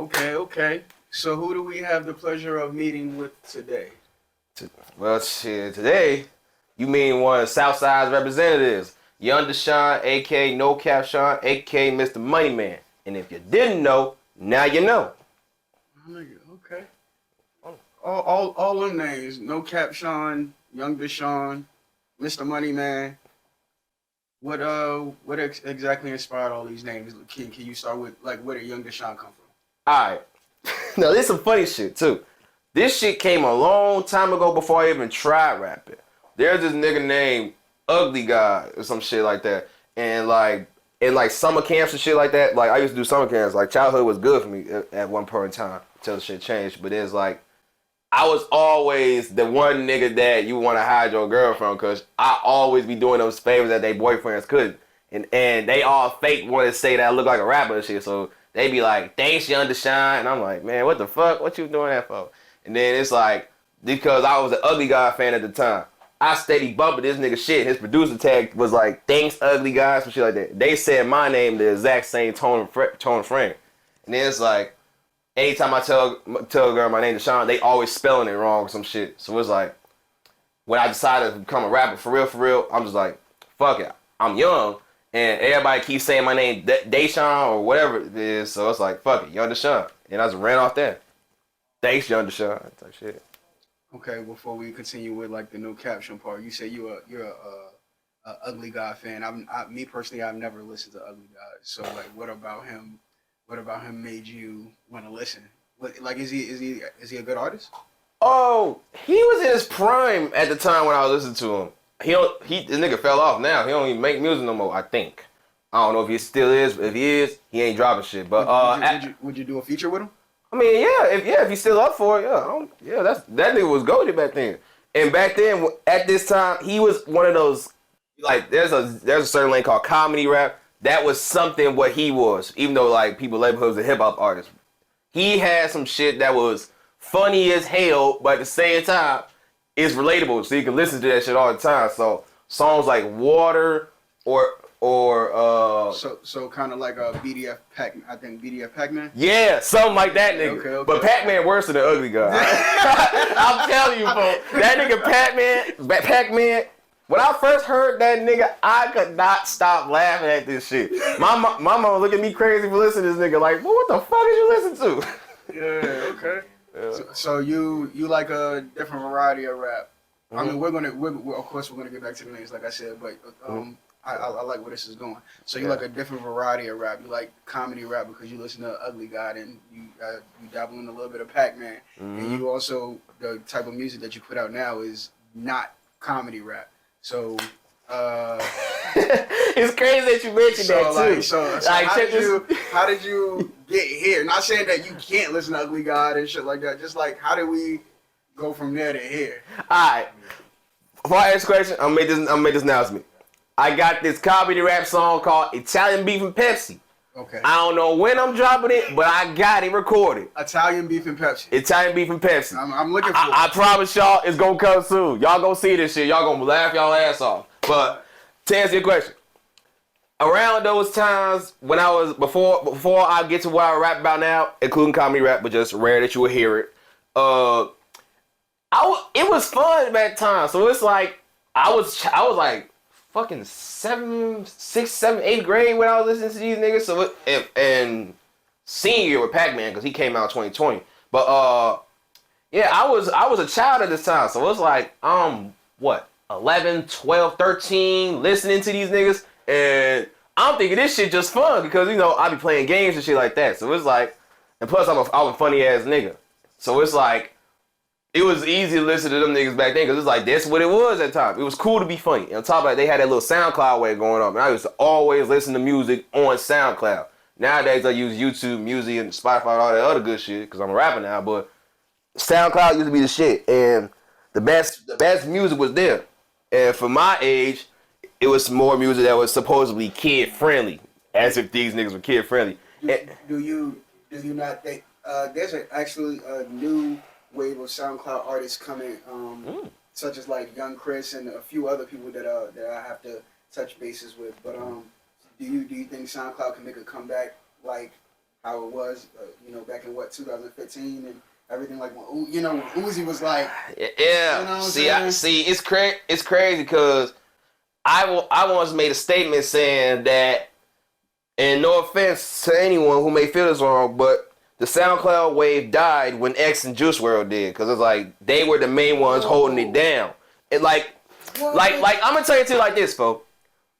Okay. So who do we have the pleasure of meeting with today? Well, shit, today you mean one of Southside's representatives, Young Dashawn, aka No Cap Sean, aka Mr. Moneyman. And if you didn't know, now you know. Nigga, okay. All them names. No Cap Sean, Young Deshawn, Mr. Moneyman. What exactly inspired all these names? Can you start with like where did Young Deshawn come from? Alright. Now, this some funny shit, too. This shit came a long time ago before I even tried rapping. There's this nigga named Ugly Guy or some shit like that. And like in like summer camps and shit like that, like I used to do summer camps. Like childhood was good for me at one point in time until the shit changed. But it's like I was always the one nigga that you want to hide your girl from because I always be doing those favors that they boyfriends couldn't. And they all fake want to say that I look like a rapper and shit. So they be like, thanks, Young Deshawn. And I'm like, man, what the fuck? What you doing that for? And then it's like, because I was an Ugly Guy fan at the time, I steady bumping this nigga shit. His producer tag was like, thanks, Ugly Guy, some shit like that. They said my name the exact same tone frame. And then it's like, anytime I tell a girl my name is Deshawn, they always spelling it wrong or some shit. So it's like, when I decided to become a rapper for real, I'm just like, fuck it. I'm young, and everybody keeps saying my name, Dashawn or whatever it is. So it's like, fuck it, Young Deshawn. And I just ran off there. Thanks, Young Dashawn. Type shit. Okay, before we continue with like the no caption part, you say you're a Ugly Guy fan. Me personally, I've never listened to Ugly Guy. So like, what about him? What about him made you want to listen? Like, is he a good artist? Oh, he was in his prime at the time when I was listening to him. This nigga fell off now. He don't even make music no more, I think. I don't know if he still is, but if he is, he ain't dropping shit. But would you do a feature with him? I mean, if he's still up for it, that nigga was goated back then. And back then, at this time, he was one of those, like, there's a certain lane called comedy rap. That was something what he was, even though, like, people label him as a hip-hop artist. He had some shit that was funny as hell, but at the same time, it's relatable, so you can listen to that shit all the time. So, songs like Water or So kind of like a BDF Pac, I think BDF Pac-Man. Yeah, something like that, nigga. Okay. But Pac-Man worse than the Ugly Guy. I'm telling you, bro. That nigga Pac-Man. When I first heard that nigga, I could not stop laughing at this shit. My mama look at me crazy for listening to this nigga. Like, well, what the fuck did you listen to? Yeah. Okay. Yeah. So you like a different variety of rap. Mm-hmm. I mean, we're of course we're gonna get back to the names, like I said, but I like where this is going. So you like a different variety of rap. You like comedy rap because you listen to Ugly God and you dabble in a little bit of Pac-Man. Mm-hmm. And you also, the type of music that you put out now is not comedy rap. So it's crazy that you mentioned that too. How did you get here? Not saying that you can't listen to Ugly God and shit like that. Just like, how did we go from there to here? Alright. Before I ask the question, I'll make this announcement. I got this comedy rap song called Italian Beef and Pepsi. Okay. I don't know when I'm dropping it, but I got it recorded. Italian Beef and Pepsi. Italian Beef and Pepsi. I'm looking for it. I promise y'all it's gonna come soon. Y'all gonna see this shit. Y'all gonna laugh y'all ass off. But to answer your question, around those times when I was before I get to what I rap about now, including comedy rap, but just rare that you will hear it. It was fun at that time. So it's like I was like fucking 7th, 6th, 7th, 8th grade when I was listening to these niggas. So and senior year with Pac-Man because he came out in 2020. But I was a child at this time. So it was like 11, 12, 13 listening to these niggas, and I'm thinking this shit just fun because I be playing games and shit like that. So it's like, and plus I'm a funny ass nigga. So it's like, it was easy to listen to them niggas back then because it's like, that's what it was at the time. It was cool to be funny. And on top of that, they had that little SoundCloud way going on. And I used to always listen to music on SoundCloud. Nowadays, I use YouTube Music and Spotify and all that other good shit because I'm a rapper now. But SoundCloud used to be the shit. And the best music was there. And for my age, it was more music that was supposedly kid-friendly. As if these niggas were kid-friendly. Do you not think there's actually a new wave of SoundCloud artists coming, such as like Young Chris and a few other people that I have to touch bases with. But do you think SoundCloud can make a comeback like how it was, back in 2015 and everything, like when Uzi was like, yeah. You know what see, saying? it's crazy because I once made a statement saying that, and no offense to anyone who may feel this wrong, but the SoundCloud wave died when X and Juice WRLD did, because it's like they were the main ones holding it down. And like I'm gonna tell you like this, folks.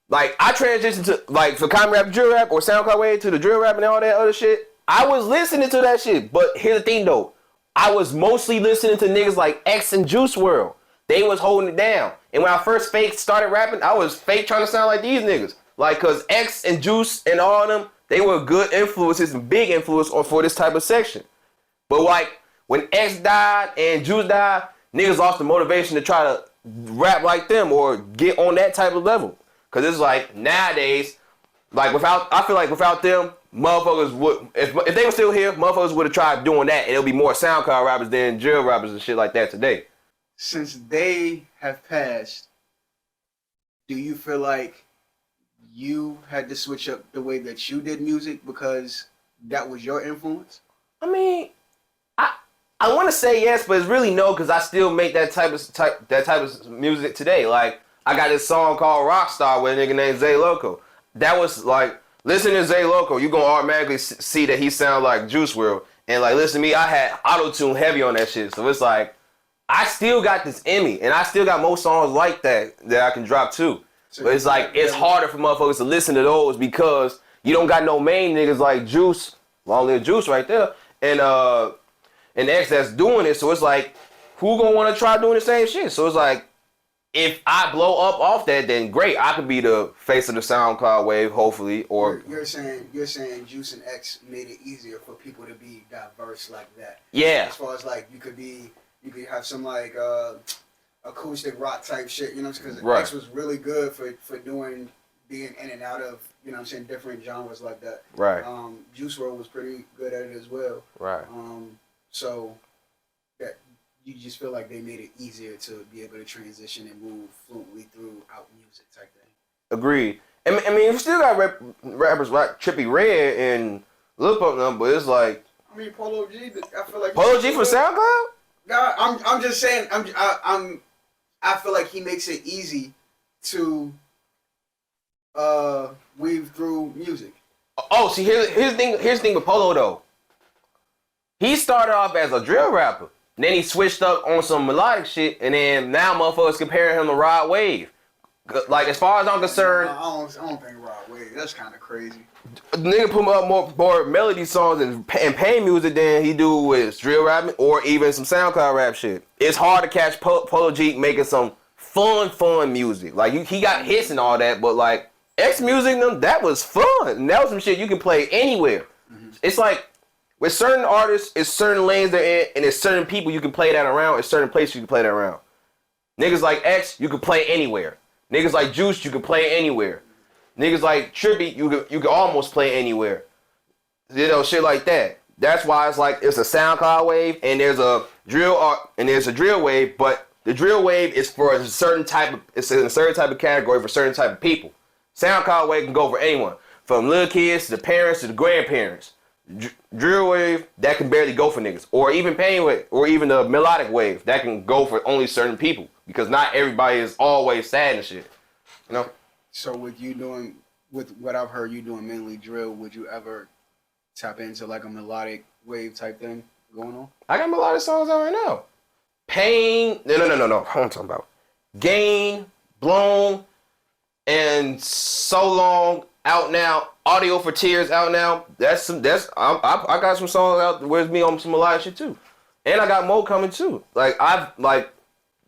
Like I transitioned to like for common rap, drill rap, or SoundCloud wave to the drill rap and all that other shit. I was listening to that shit, but here's the thing though. I was mostly listening to niggas like X and Juice WRLD. They was holding it down. And when I first fake started rapping, I was fake trying to sound like these niggas. Like, cause X and Juice and all of them, they were good influences and big influence for this type of section. But like, when X died and Juice died, niggas lost the motivation to try to rap like them or get on that type of level. Cause it's like, nowadays, like I feel like without them, motherfuckers would, if they were still here, motherfuckers would have tried doing that, and it'll be more SoundCloud rappers than drill rappers and shit like that today. Since they have passed, do you feel like you had to switch up the way that you did music because that was your influence? I mean, I want to say yes, but it's really no, because I still make that type of music today. Like, I got this song called Rockstar with a nigga named Zay Loco. That was like, listen to Zay Loco, you gonna automatically see that he sound like Juice WRLD. And like, listen to me, I had auto-tune heavy on that shit. So it's like, I still got this in me, and I still got most songs like that I can drop too. So but it's like, it's harder for motherfuckers to listen to those because you don't got no main niggas like Juice, Long Live Juice right there, and X that's doing it. So it's like, who gonna want to try doing the same shit? So it's like, if I blow up off that, then great, I could be the face of the SoundCloud wave, hopefully. Or you're saying Juice and X made it easier for people to be diverse like that. Yeah. As far as like you could have some like acoustic rock type shit, because right. X was really good for being in and out of, different genres like that. Right. Juice WRLD was pretty good at it as well. Right. So that you just feel like they made it easier to be able to transition and move fluently throughout music type thing. Agreed. I mean, we still got rappers like Trippie Redd and Lil Pump them, but it's like, I mean, Polo G. I feel like Polo G from SoundCloud. No, I'm just saying. I feel like he makes it easy to weave through music. Oh, see, here's the thing with Polo though. He started off as a drill rapper. Then he switched up on some melodic shit, and then now motherfuckers comparing him to Rod Wave. Like, as far as I'm concerned, I don't think Rod Wave. That's kind of crazy. Nigga put up more melody songs and pain music than he do with drill rapping or even some SoundCloud rap shit. It's hard to catch Polo G making some fun music. Like, he got hits and all that, but like X music, that was fun. And that was some shit you can play anywhere. Mm-hmm. It's like, with certain artists, it's certain lanes they're in, and it's certain people you can play that around, it's certain places you can play that around. Niggas like X, you can play anywhere. Niggas like Juice, you can play anywhere. Niggas like Trippie, you can almost play anywhere. Shit like that. That's why it's like, it's a SoundCloud wave, and there's a drill wave, but the drill wave is for it's in a certain type of category for certain type of people. SoundCloud wave can go for anyone, from little kids to the parents to the grandparents. Drill wave, that can barely go for niggas. Or even pain wave, or even the melodic wave, that can go for only certain people. Because not everybody is always sad and shit. So with what I've heard you doing mainly drill, would you ever tap into like a melodic wave type thing going on? I got melodic songs out right now. Pain, no. What am I talking about? Gain, Blown, and So Long out now. Audio for Tears out now. I got some songs out where's me on some melodic shit too. And I got more coming too.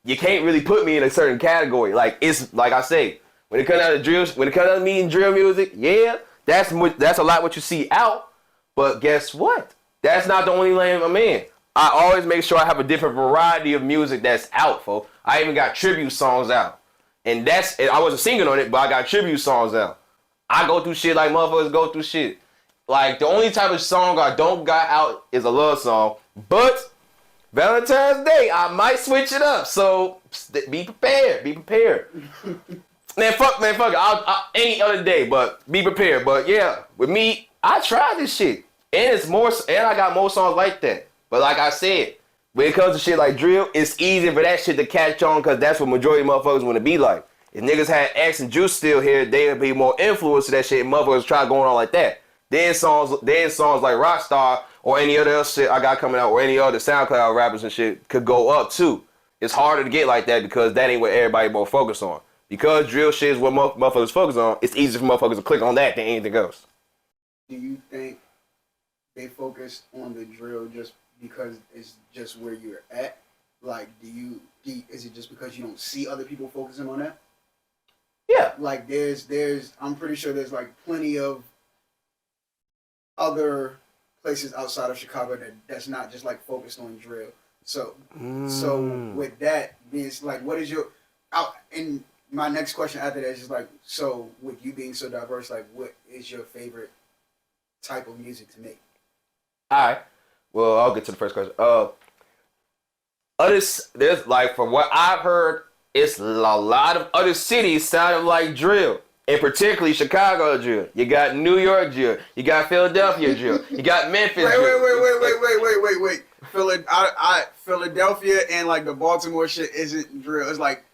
You can't really put me in a certain category. Like, it's like I say, when it comes out to me and drill music, yeah, that's a lot what you see out. But guess what? That's not the only lane I'm in. I always make sure I have a different variety of music that's out, folks. I even got tribute songs out. And I wasn't singing on it, but I got tribute songs out. I go through shit like motherfuckers go through shit. Like, the only type of song I don't got out is a love song. But Valentine's Day, I might switch it up. So be prepared. Man, fuck it. I'll any other day, but be prepared. But yeah, with me, I tried this shit. And it's more, and I got more songs like that. But like I said, when it comes to shit like drill, it's easy for that shit to catch on because that's what majority of motherfuckers want to be like. If niggas had X and Juice still here, they'd be more influenced to that shit and motherfuckers try going on like that. Then songs like Rockstar or any other shit I got coming out or any other SoundCloud rappers and shit could go up too. It's harder to get like that because that ain't what everybody more focus on. Because drill shit is what motherfuckers focus on, it's easy for motherfuckers to click on that than anything else. Do you think they focus on the drill just because it's just where you're at? Like, is it just because you don't see other people focusing on that? Yeah. Like, I'm pretty sure there's like plenty of other places outside of Chicago that's not just like focused on drill. So with that being like, what is your and my next question after that is just like, so with you being so diverse, like, what is your favorite type of music to make? All right. Well, I'll get to the first question. There's like from what I've heard, it's a lot of other cities sounding like drill. And particularly Chicago drill. You got New York drill. You got Philadelphia drill. You got Memphis drill. Wait. Philadelphia and like the Baltimore shit isn't drill. It's like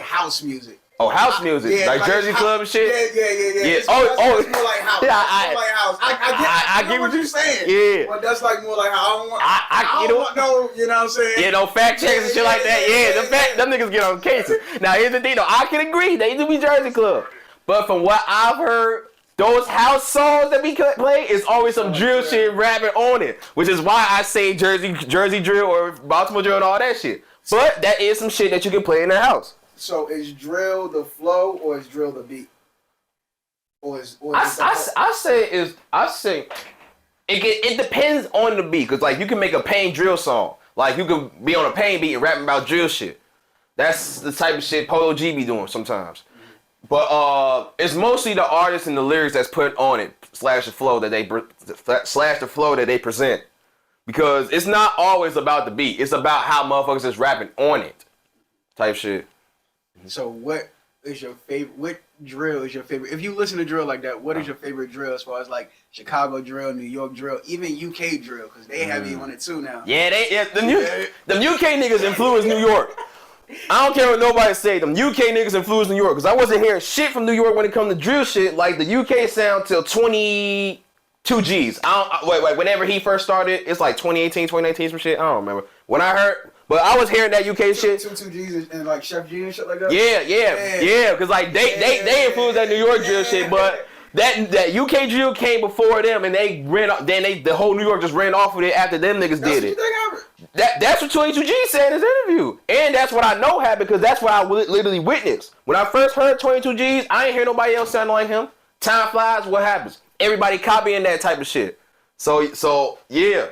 house music. Oh, house music, yeah, like Jersey Club and shit. Yeah. It's more like house. Yeah, I get what you're saying. Yeah, but that's like more like how I don't want no, you know what I'm saying? Yeah, no fact checks and shit like that. Yeah, them niggas get on cases. Now here's the thing though, I can agree they do be Jersey Club, but from what I've heard, those house songs that we play is always some drill shit rapping on it, which is why I say Jersey drill or Baltimore drill and all that shit. But that is some shit that you can play in the house. So is drill the flow or is drill the beat? I say it depends on the beat, cause like you can make a pain drill song, like you can be on a pain beat and rapping about drill shit. That's the type of shit Polo G be doing sometimes. But it's mostly the artist and the lyrics that's put on it slash the flow that they present, because it's not always about the beat. It's about how motherfuckers is rapping on it, type shit. So what is your favorite? What drill is your favorite? If you listen to drill like that, what is your favorite drill as far as like Chicago drill, New York drill, even UK drill? Because they have you on it too now. Yeah, them UK niggas influence New York. I don't care what nobody say. Them UK niggas influence New York. Because I wasn't hearing shit from New York when it comes to drill shit like the UK sound till 22 G's. Wait, whenever he first started, it's like 2018, 2019, some shit. I don't remember. When I heard... But I was hearing that UK shit. 2 G's and like Chef G and shit like that. Yeah. Because like they influenced that New York drill shit, but that UK drill came before them, and they ran. Then the whole New York just ran off with it after them niggas did it. That's what 22 G said in his interview, and that's what I know happened because that's what I literally witnessed. When I first heard 22 G's, I ain't hear nobody else sounding like him. Time flies. What happens? Everybody copying that type of shit. So yeah.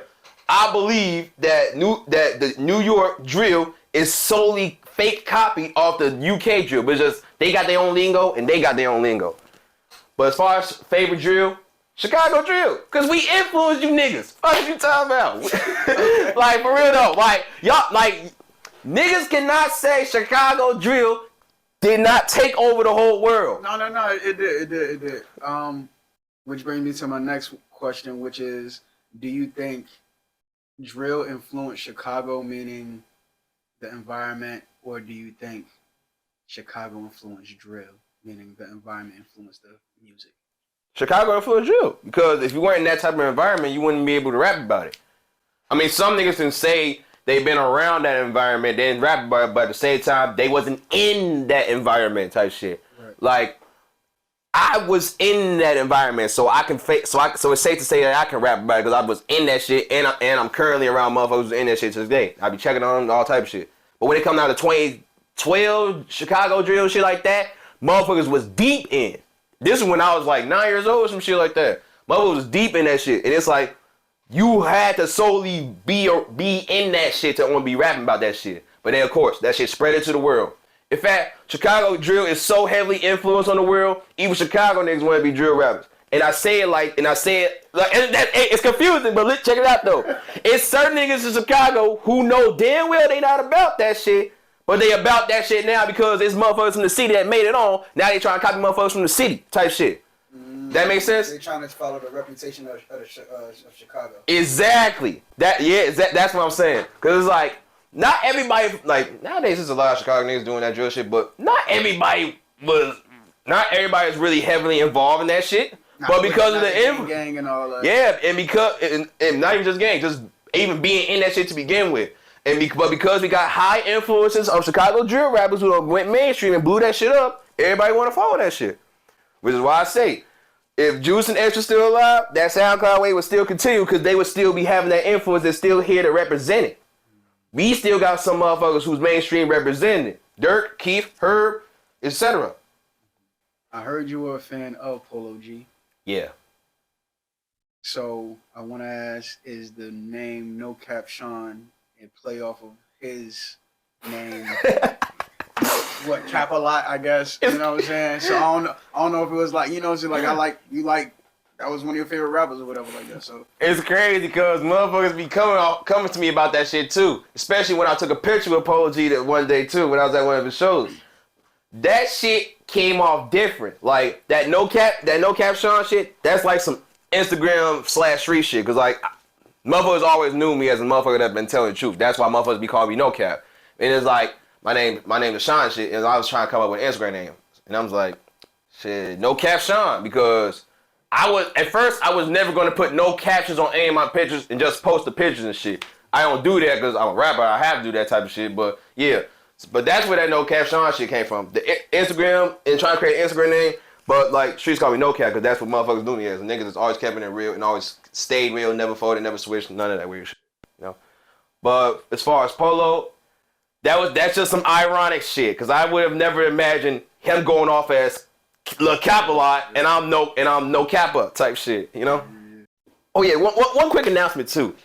I believe that the New York drill is solely fake copy of the UK drill, but just they got their own lingo and they got their own lingo. But as far as favorite drill, Chicago drill, cause we influenced you niggas. What you talking about? Like for real though, like y'all, like niggas cannot say Chicago drill did not take over the whole world. No, it did. Which brings me to my next question, which is, do you think drill influenced Chicago, meaning the environment, or do you think Chicago influenced drill, meaning the environment influenced the music? Chicago influenced drill, because if you weren't in that type of environment, you wouldn't be able to rap about it. I mean, some niggas can say they've been around that environment, they didn't rap about it, but at the same time, they wasn't in that environment type shit. Right. Like, I was in that environment, so I can so it's safe to say that I can rap about it because I was in that shit, and I'm currently around motherfuckers in that shit to this day. I be checking on them, all type of shit. But when it come down to 2012 Chicago drill shit like that, motherfuckers was deep in. This is when I was like 9 years old or some shit like that. Motherfuckers was deep in that shit, and it's like you had to solely be in that shit to only be rapping about that shit. But then of course that shit spread it to the world. In fact, Chicago drill is so heavily influenced on the world, even Chicago niggas want to be drill rappers. And I say it like, it's confusing, but check it out though. It's certain niggas in Chicago who know damn well they not about that shit, but they about that shit now because it's motherfuckers from the city that made it on. Now they trying to copy motherfuckers from the city type shit. That makes sense? They're trying to follow the reputation of Chicago. Exactly. That's what I'm saying. Because it's like, not everybody, like, nowadays there's a lot of Chicago niggas doing that drill shit, but not everybody is really heavily involved in that shit. But because of the gang and all that. Yeah, and not even just gang, just even being in that shit to begin with. But because we got high influences of Chicago drill rappers who went mainstream and blew that shit up, everybody want to follow that shit. Which is why I say, if Juice and Extra still alive, that SoundCloud wave would still continue because they would still be having that influence that's still here to represent it. We still got some motherfuckers who's mainstream representing it. Dirk, Keith, Herb, etc. I heard you were a fan of Polo G. Yeah. So I want to ask, is the name No Cap Sean a play off of his name? What, Cap a lot, I guess. You know what I'm saying? So I don't know if it was like, you know, it's like that was one of your favorite rappers or whatever like that. So it's crazy because motherfuckers be coming to me about that shit too. Especially when I took a picture with Polo G that one day too when I was at one of his shows. That shit came off different. Like that no cap Sean shit, that's like some Instagram / street shit. Cause like motherfuckers always knew me as a motherfucker that been telling the truth. That's why motherfuckers be calling me No Cap. And it's like my name Dashawn shit, and I was trying to come up with an Instagram name. And I was like, shit, No Cap Sean, because at first I was never gonna put no captions on any of my pictures and just post the pictures and shit. I don't do that because I'm a rapper, I have to do that type of shit, but yeah. But that's where that No Cap Sean shit came from. The Instagram and trying to create an Instagram name, but like streets call me No Cap because that's what motherfuckers do me as. Niggas that's always kept it real and always stayed real, never folded, never switched, none of that weird shit. You know? But as far as Polo, that's just some ironic shit because I would have never imagined him going off as Lil Cap a lot and I'm no Kappa type shit, you know? Oh yeah, one quick announcement too.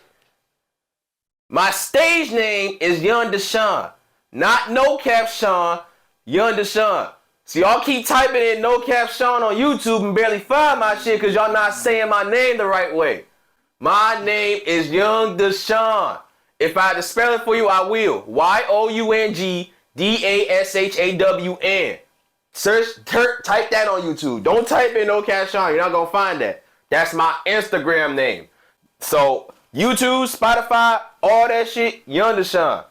My stage name is Young Dashawn. Not No Cap Sean, Young Dashawn. So y'all keep typing in No Cap Sean on YouTube and barely find my shit because y'all not saying my name the right way. My name is Young Dashawn. If I had to spell it for you, I will. YOUNGDASHAWN. Type that on YouTube. Don't type in No Cap Sean. You're not going to find that. That's my Instagram name. So YouTube, Spotify, all that shit, Young Dashawn.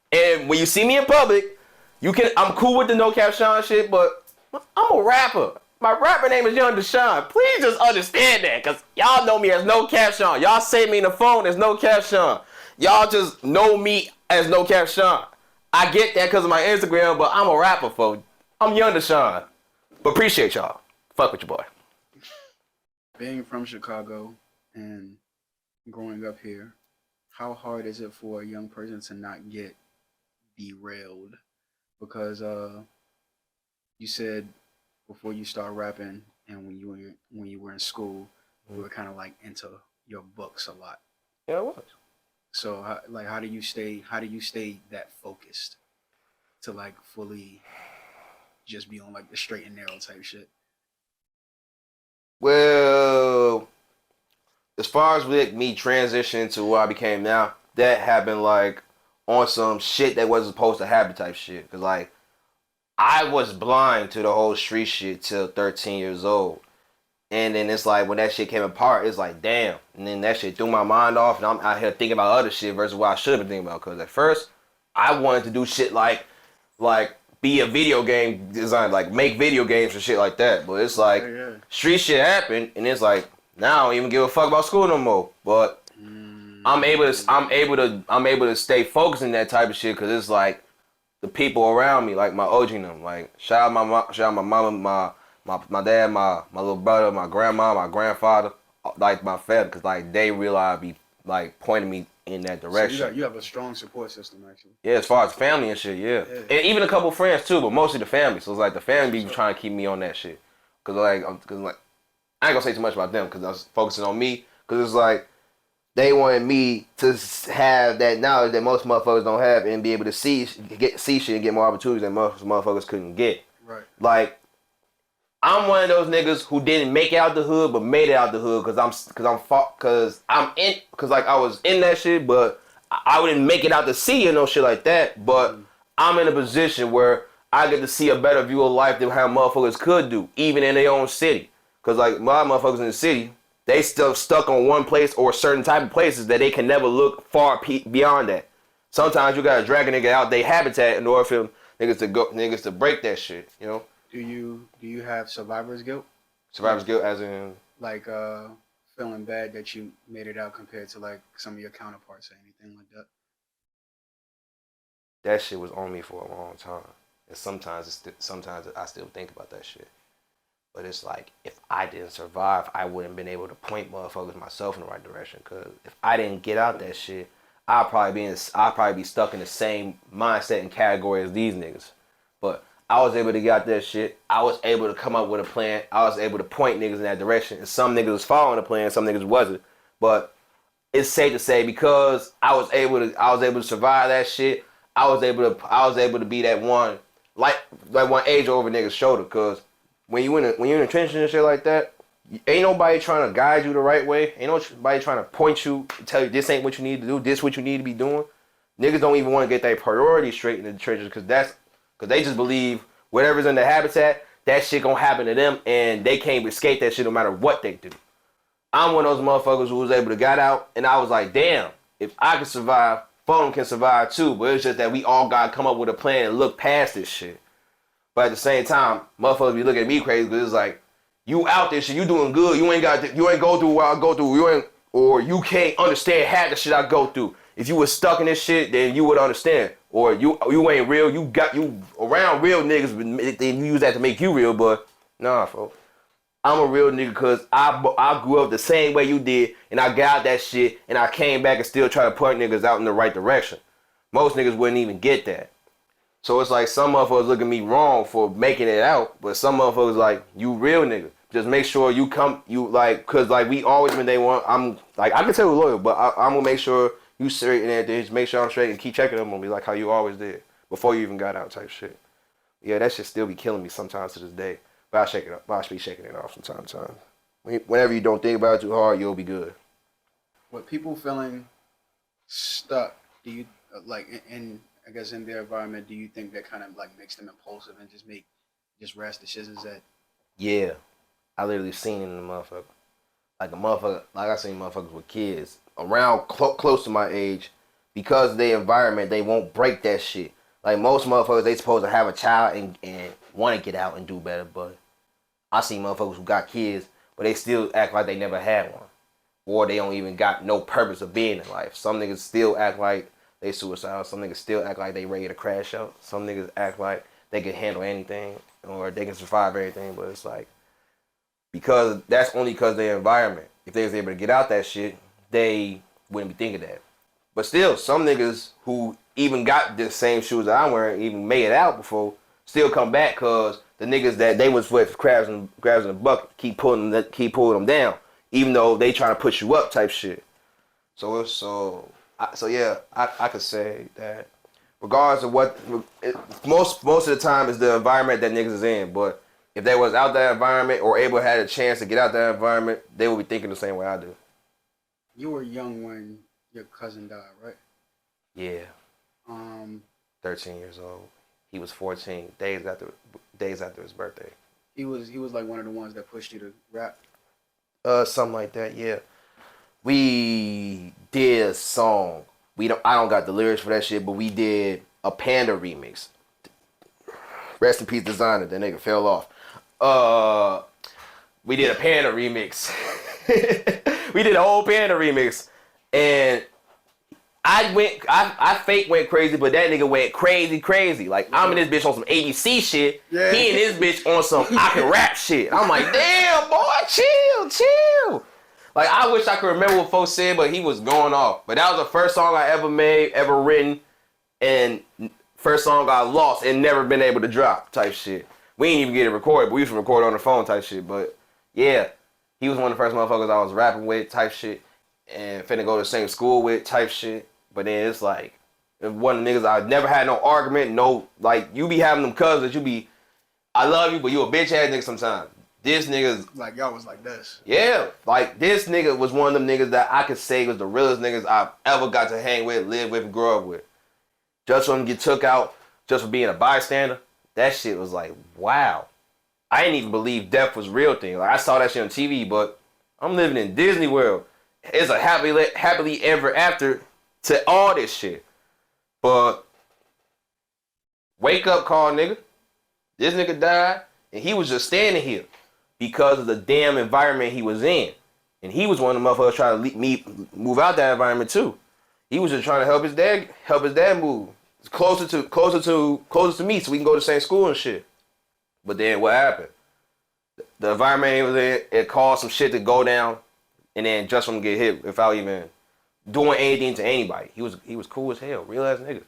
And when you see me in public, I'm cool with the No Cap Sean shit, but I'm a rapper. My rapper name is Young Dashawn. Please just understand that, because y'all know me as No Cap Sean. Y'all say me in the phone as No Cap Sean. Y'all just know me as No Cap Sean. I get that because of my Instagram, but I'm a rapper, folks. I'm Young Dashawn. But appreciate y'all. Fuck with your boy. Being from Chicago and growing up here, how hard is it for a young person to not get derailed? Because you said before you start rapping and when you were in school, you were kind of like into your books a lot. Yeah, it was. So how do you stay that focused to like fully just be on like the straight and narrow type shit? Well, as far as like me transitioning to what I became now, that happened like on some shit that wasn't supposed to happen type shit. Cause like I was blind to the whole street shit till 13 years old. And then it's like when that shit came apart, it's like damn. And then that shit threw my mind off and I'm out here thinking about other shit versus what I should have been thinking about. Cause at first I wanted to do shit like be a video game designer, like make video games and shit like that. But it's like street shit happened and it's like now I don't even give a fuck about school no more. But I'm able to stay focused in that type of shit because it's like the people around me, like my OG and them. Like shout out my mama, my dad, my little brother, my grandma, my grandfather, like my family, because like they realize be like pointing me in that direction. So you have a strong support system actually. Yeah, as far as family and shit, yeah. And even a couple friends too, but mostly the family. So it's like the family be trying to keep me on that shit. Cause like I ain't gonna say too much about them because I was focusing on me. Cause it's like they wanted me to have that knowledge that most motherfuckers don't have and be able to see shit and get more opportunities that most motherfuckers couldn't get. Right. Like I'm one of those niggas who didn't make it out the hood but made it out the hood because I was in that shit, but I wouldn't make it out to sea and no shit like that. But I'm in a position where I get to see a better view of life than how motherfuckers could do, even in their own city. Cause like a lot of motherfuckers in the city, they still stuck on one place or certain type of places that they can never look far beyond that. Sometimes you gotta drag a nigga out they habitat in order for niggas to break that shit, you know? Do you have survivor's guilt? Survivor's guilt as in like feeling bad that you made it out compared to like some of your counterparts or anything like that? That shit was on me for a long time. And sometimes I still think about that shit. But it's like, if I didn't survive, I wouldn't been able to point motherfuckers myself in the right direction. Cause if I didn't get out that shit, I'd probably be stuck in the same mindset and category as these niggas. But I was able to get out that shit. I was able to come up with a plan. I was able to point niggas in that direction. And some niggas was following the plan, some niggas wasn't. But it's safe to say, because I was able to survive that shit, I was able to be that one, like one age over nigga's shoulder. Cause when you in the trenches and shit like that, ain't nobody trying to guide you the right way. Ain't nobody trying to point you, tell you this ain't what you need to do, this what you need to be doing. Niggas don't even want to get their priorities straight in the trenches because they just believe whatever's in the habitat, that shit gonna happen to them and they can't escape that shit no matter what they do. I'm one of those motherfuckers who was able to get out, and I was like, damn, if I can survive, Fulham can survive too. But it's just that we all gotta come up with a plan and look past this shit. But at the same time, motherfuckers be looking at me crazy because it's like, you out there shit, you doing good, you ain't go through what I go through, you can't understand half the shit I go through. If you was stuck in this shit, then you would understand. Or you ain't real, you around real niggas, they use that to make you real, but nah, folks. I'm a real nigga because I grew up the same way you did, and I got out that shit, and I came back and still try to point niggas out in the right direction. Most niggas wouldn't even get that. So it's like some motherfuckers look at me wrong for making it out, but some motherfuckers like, you real nigga. Just make sure cause like we always been day one, I'm like, I can tell you loyal, but I'm gonna make sure you straight and everything, just make sure I'm straight and keep checking up on me like how you always did before you even got out type shit. Yeah, that shit still be killing me sometimes to this day. But I shake it up. I should be shaking it off from time to time. Whenever you don't think about it too hard, you'll be good. With people feeling stuck, do you in I guess in their environment, do you think that kind of like makes them impulsive and just rash decisions that? Yeah, I literally seen it in the motherfucker. Like I seen motherfuckers with kids around close to my age, because of their environment, they won't break that shit. Like most motherfuckers, they supposed to have a child and want to get out and do better, but I see motherfuckers who got kids, but they still act like they never had one. Or they don't even got no purpose of being in life. Some niggas still act like they suicidal. Some niggas still act like they ready to crash out. Some niggas act like they can handle anything or they can survive everything, but it's like, because that's only because of their environment. If they was able to get out that shit, they wouldn't be thinking that. But still, some niggas who even got the same shoes that I'm wearing, even made it out before, still come back because the niggas that they was with crabs in the bucket keep pulling them down, even though they trying to put you up type shit. So yeah, I could say that regardless of what, most of the time is the environment that niggas is in. But if they was out that environment or able had a chance to get out that environment, they would be thinking the same way I do. You were young when your cousin died, right? Yeah. 13 years old. He was 14 days after his birthday. He was like one of the ones that pushed you to rap. Something like that. Yeah. We did a song. I don't got the lyrics for that shit, but we did a Panda remix. Rest in peace, designer. That nigga fell off. We did a Panda remix. We did a whole Panda remix, and I fake went crazy, but that nigga went crazy. Like, I'm in this bitch on some ABC shit. Yeah. He in this bitch on some I can rap shit. I'm like, damn, boy, chill. Like, I wish I could remember what folks said, but he was going off. But that was the first song I ever made, ever written, and first song I lost and never been able to drop type shit. We didn't even get it recorded, but we used to record on the phone type shit. But yeah, he was one of the first motherfuckers I was rapping with type shit and finna go to the same school with type shit. But then it's like, one of the niggas, I never had no argument, no, like, you be having them cousins, I love you, but you a bitch ass nigga sometimes. This nigga's like, y'all was like this. Yeah, like, this nigga was one of them niggas that I could say was the realest niggas I've ever got to hang with, live with, and grow up with. Just for him to get took out, just for being a bystander, that shit was like, wow. I didn't even believe death was a real thing. Like I saw that shit on TV, but I'm living in Disney World. It's a happily ever after to all this shit. But wake up call, nigga. This nigga died, and he was just standing here because of the damn environment he was in. And he was one of the motherfuckers trying to move out that environment too. He was just trying to help his dad move closer to me so we can go to the same school and shit. But then what happened? The environment he was in, it caused some shit to go down, and then just from get hit without even doing anything to anybody. He was cool as hell, real ass nigga.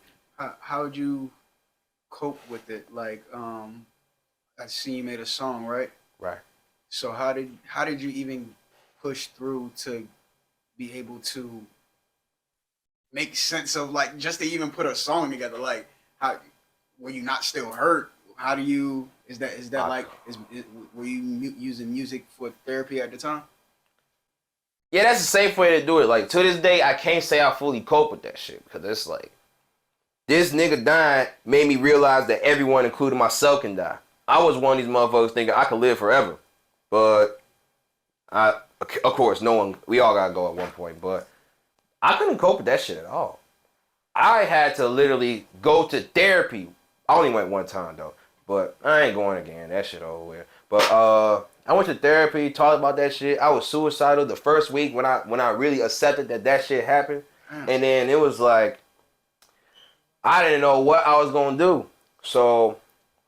How'd you cope with it? Like, I see you made a song, right? Right. So how did you even push through to be able to make sense of, like, just to even put a song together? Like, how were you not still hurt? How do you? Were you using music for therapy at the time? Yeah, that's the safe way to do it. Like, to this day, I can't say I fully cope with that shit because it's like, this nigga dying made me realize that everyone, including myself, can die. I was one of these motherfuckers thinking I could live forever. But, of course, we all gotta go at one point, but I couldn't cope with that shit at all. I had to literally go to therapy. I only went one time, though. But I ain't going again. That shit over with. But I went to therapy, talked about that shit. I was suicidal the first week when I really accepted that shit happened. And then it was like, I didn't know what I was gonna do. So,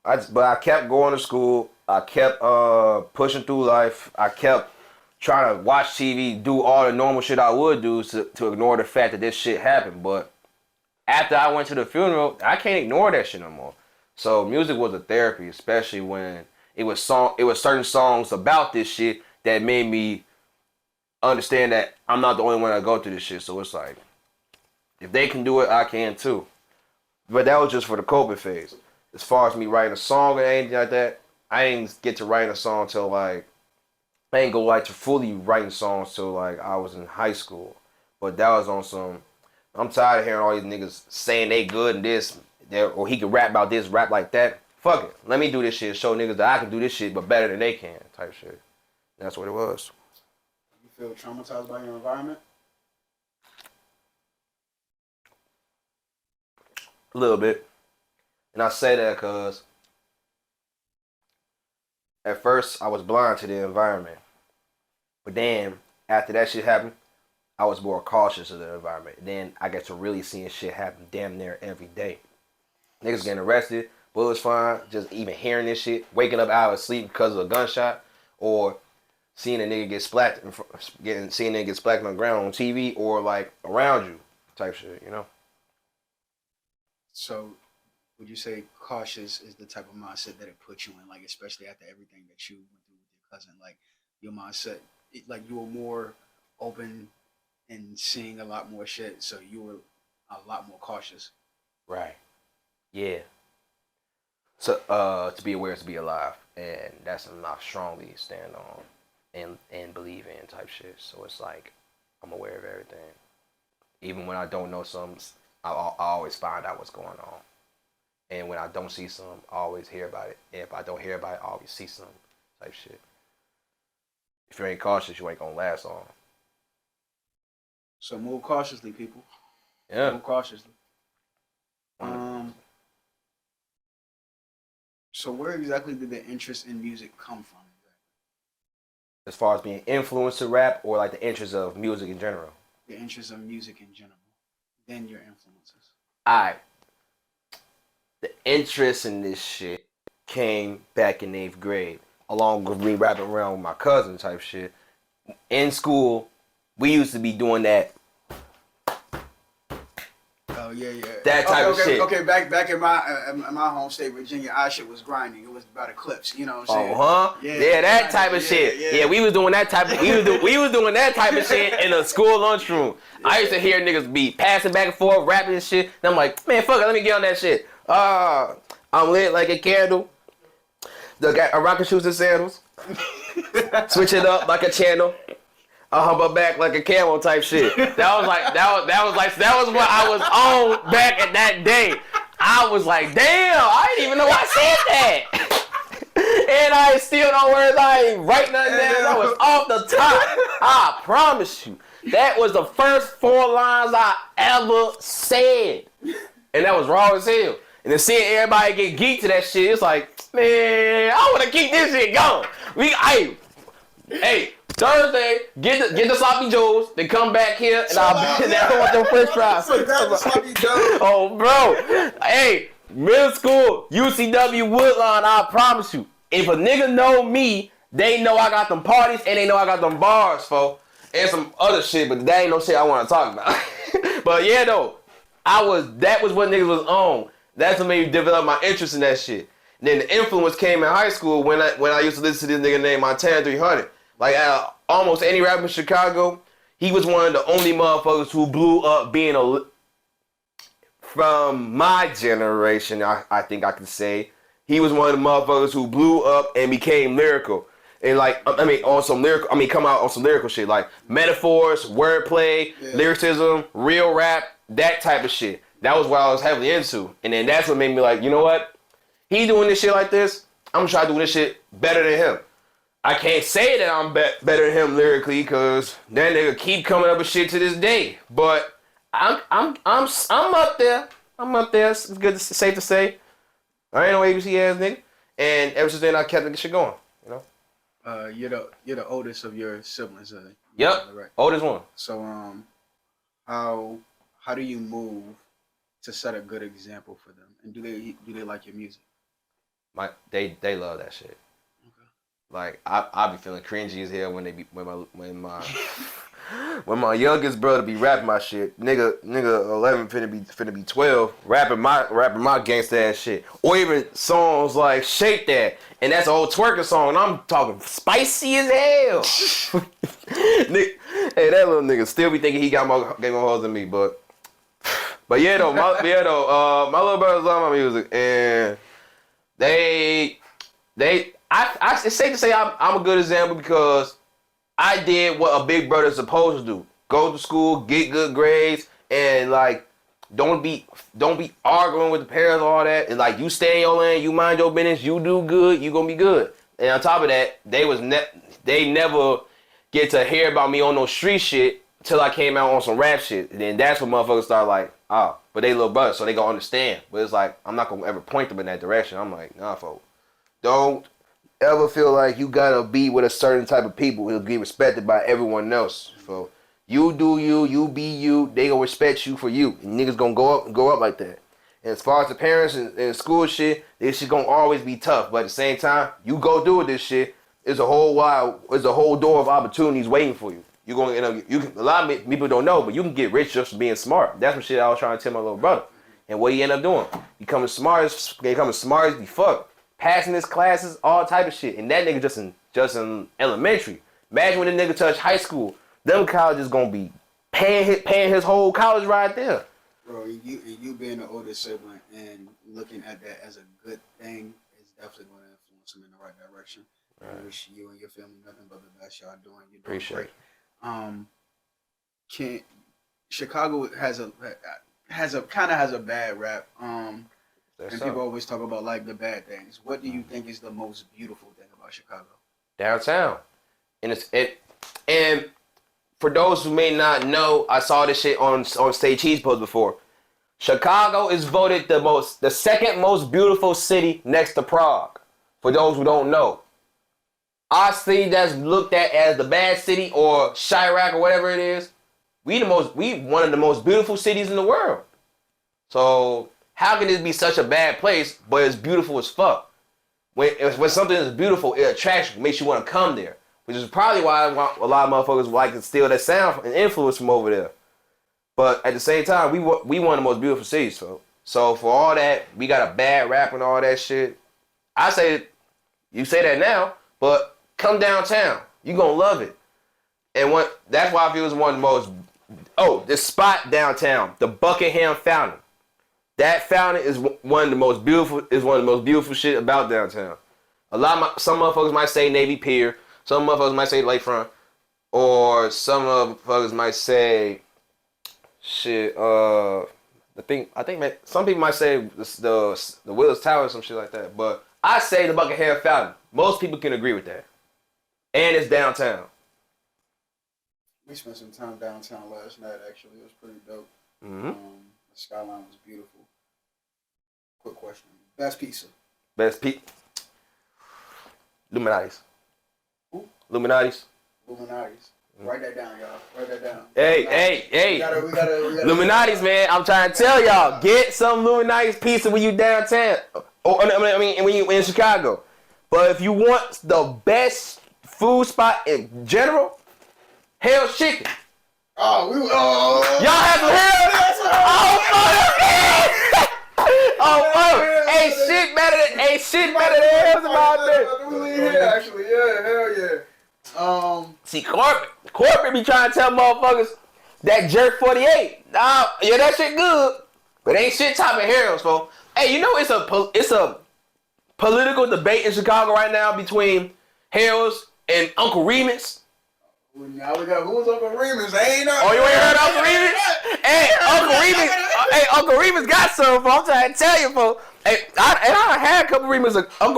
I kept going to school. I kept pushing through life. I kept trying to watch TV, do all the normal shit I would do to ignore the fact that this shit happened. But after I went to the funeral, I can't ignore that shit no more. So music was a therapy, especially when it was certain songs about this shit that made me understand that I'm not the only one that go through this shit. So it's like, if they can do it, I can too. But that was just for the coping phase. As far as me writing a song or anything like that, I didn't get to writing a song till like, I ain't go like to fully writing songs till like I was in high school. But that was on some, I'm tired of hearing all these niggas saying they good and this, or he can rap about this, rap like that. Fuck it. Let me do this shit. Show niggas that I can do this shit, but better than they can, type shit. That's what it was. You feel traumatized by your environment? A little bit. And I say that because at first I was blind to the environment. But then after that shit happened, I was more cautious of the environment. Then I got to really seeing shit happen damn near every day. Niggas getting arrested, bullets flying, just even hearing this shit, waking up out of sleep because of a gunshot, or seeing a nigga get splattered, seeing a nigga get splattered on the ground on TV, or like around you, type shit, you know. So, would you say cautious is the type of mindset that it puts you in, like especially after everything that you went through with your cousin, like your mindset, like you were more open and seeing a lot more shit, so you were a lot more cautious. Right. Yeah. So, to be aware is to be alive, and that's something I strongly stand on and believe in type shit. So it's like I'm aware of everything, even when I don't know something. I always find out what's going on, and when I don't see something, I always hear about it. And if I don't hear about it, I always see something type shit. If you ain't cautious, you ain't gonna last long. So move cautiously, people. Yeah. Move cautiously. So where exactly did the interest in music come from? As far as being influenced to rap, or like the interest of music in general? The interest of music in general. Then your influences. Alright. The interest in this shit came back in 8th grade, along with me rapping around with my cousin type shit. In school, we used to be doing that. Oh yeah. That type of shit. Okay, back in my home state, Virginia, our shit was grinding. It was about Eclipse, you know what I'm saying? Yeah, that type of shit. Yeah, we was doing that type of we was doing that type of shit in a school lunchroom. Yeah. I used to hear niggas be passing back and forth, rapping and shit. And I'm like, man, fuck it, let me get on that shit. I'm lit like a candle. I rockin' shoes and sandals. Switch it up like a channel. I hump her back like a camel type shit. That was what I was on back at that day. I was like, damn, I didn't even know I said that. And I still know words. I ain't write nothing down. That was off the top. I promise you. That was the first 4 lines I ever said. And that was raw as hell. And then seeing everybody get geeked to that shit, it's like, man, I want to keep this shit going. Hey, Thursday, get the sloppy joes, then come back here and I want them French fries. Oh, bro. Hey, middle school, UCW Woodline, I promise you. If a nigga know me, they know I got them parties and they know I got them bars, folks. And some other shit, but that ain't no shit I want to talk about. But yeah, though, that was what niggas was on. That's what made me develop my interest in that shit. And then the influence came in high school when I used to listen to this nigga named Montana 300. Like almost any rapper in Chicago, he was one of the only motherfuckers who blew up from my generation, I think I can say. He was one of the motherfuckers who blew up and became lyrical. And come out on some lyrical shit, like metaphors, wordplay, lyricism, real rap, that type of shit. That was what I was heavily into. And then that's what made me like, you know what? He doing this shit like this, I'm gonna try to do this shit better than him. I can't say that I'm better than him lyrically, cause that nigga keep coming up with shit to this day. But I'm up there. I'm up there. It's good, safe to say. I ain't no ABC ass nigga. And ever since then, I kept the shit going. You know. You're the oldest of your siblings. Yep. Right. Oldest one. So how do you move to set a good example for them? And do they like your music? They love that shit. Okay. Like I be feeling cringy as hell when when my youngest brother be rapping my shit. Nigga 11 finna be 12 rapping my gangsta ass shit. Or even songs like Shake That. And that's an old twerking song, and I'm talking spicy as hell. Hey, that little nigga still be thinking he got more hoes than me, but yeah though, my little brothers love my music, and it's safe to say I'm a good example because I did what a big brother's supposed to do: go to school, get good grades, and like don't be arguing with the parents, all that. And like you stay in your lane, you mind your business, you do good, you gonna be good. And on top of that, they never get to hear about me on no street shit till I came out on some rap shit. And then that's when motherfuckers start like, oh, but they little brothers, so they gonna understand. But it's like I'm not gonna ever point them in that direction. I'm like, nah, folks, don't ever feel like you gotta be with a certain type of people who'll be respected by everyone else, folks. You do you be you, they gonna respect you for you. And niggas gonna go up like that. And as far as the parents and school shit, this shit gonna always be tough. But at the same time, you go do this shit, there's a whole door of opportunities waiting for you. You're gonna end up, a lot of people don't know, but you can get rich just for being smart. That's what shit I was trying to tell my little brother. And what he end up doing? Becoming smart as be fucked. Passing his classes, all type of shit. And that nigga just in elementary. Imagine when the nigga touch high school. Them colleges gonna be paying his whole college right there. Bro, you being the oldest sibling and looking at that as a good thing is definitely going to influence him in the right direction. Right. I wish you and your family nothing but the best y'all doing. You're doing Appreciate great. Chicago has a bad rap. And people always talk about like the bad things. What do you think is the most beautiful thing about Chicago? Downtown, and for those who may not know, I saw this shit on State Cheese Post before. Chicago is voted the second most beautiful city next to Prague. For those who don't know, our city that's looked at as the bad city or Chirac or whatever it is, we one of the most beautiful cities in the world. So how can this be such a bad place, but it's beautiful as fuck? When something is beautiful, it attracts you, makes you want to come there. Which is probably why a lot of motherfuckers like to steal that sound and influence from over there. But at the same time, we one of the most beautiful cities, so for all that, we got a bad rap and all that shit. I say, you say that now, but come downtown, you gonna love it. And that's why I feel it's one of the most. This spot downtown, the Buckingham Fountain. That fountain is one of the most beautiful shit about downtown. Some motherfuckers might say Navy Pier. Some motherfuckers might say Lakefront, or some motherfuckers might say, shit. I think some people might say the Willis Tower or some shit like that. But I say the Buckingham Fountain. Most people can agree with that. And it's downtown. We spent some time downtown last night, actually. It was pretty dope. Mm-hmm. The skyline was beautiful. Quick question. Best pizza? Best pizza? Illuminati's. Who? Illuminati's. Write that down, y'all. Write that down. Hey. We gotta Illuminati's, man. I'm trying to tell y'all. Get some Illuminati's pizza when you downtown. I mean, when you in Chicago. But if you want the best food spot in general, Hell's Chicken. Y'all have some Hell's? Ain't shit better than Hell's about this. Actually, yeah, hell yeah. See, Corbin be trying to tell motherfuckers that Jerk 48. Nah, yeah, that shit good, but ain't shit topping Harold's, folks. Hey, you know it's a political debate in Chicago right now between Harold's and Uncle Remus. Well, now we got who's Uncle Remus? Ain't no. Oh, you ain't heard Uncle Remus? Hey, Uncle Remus got some, folks. I'm trying to tell you, folks. Hey, I had Uncle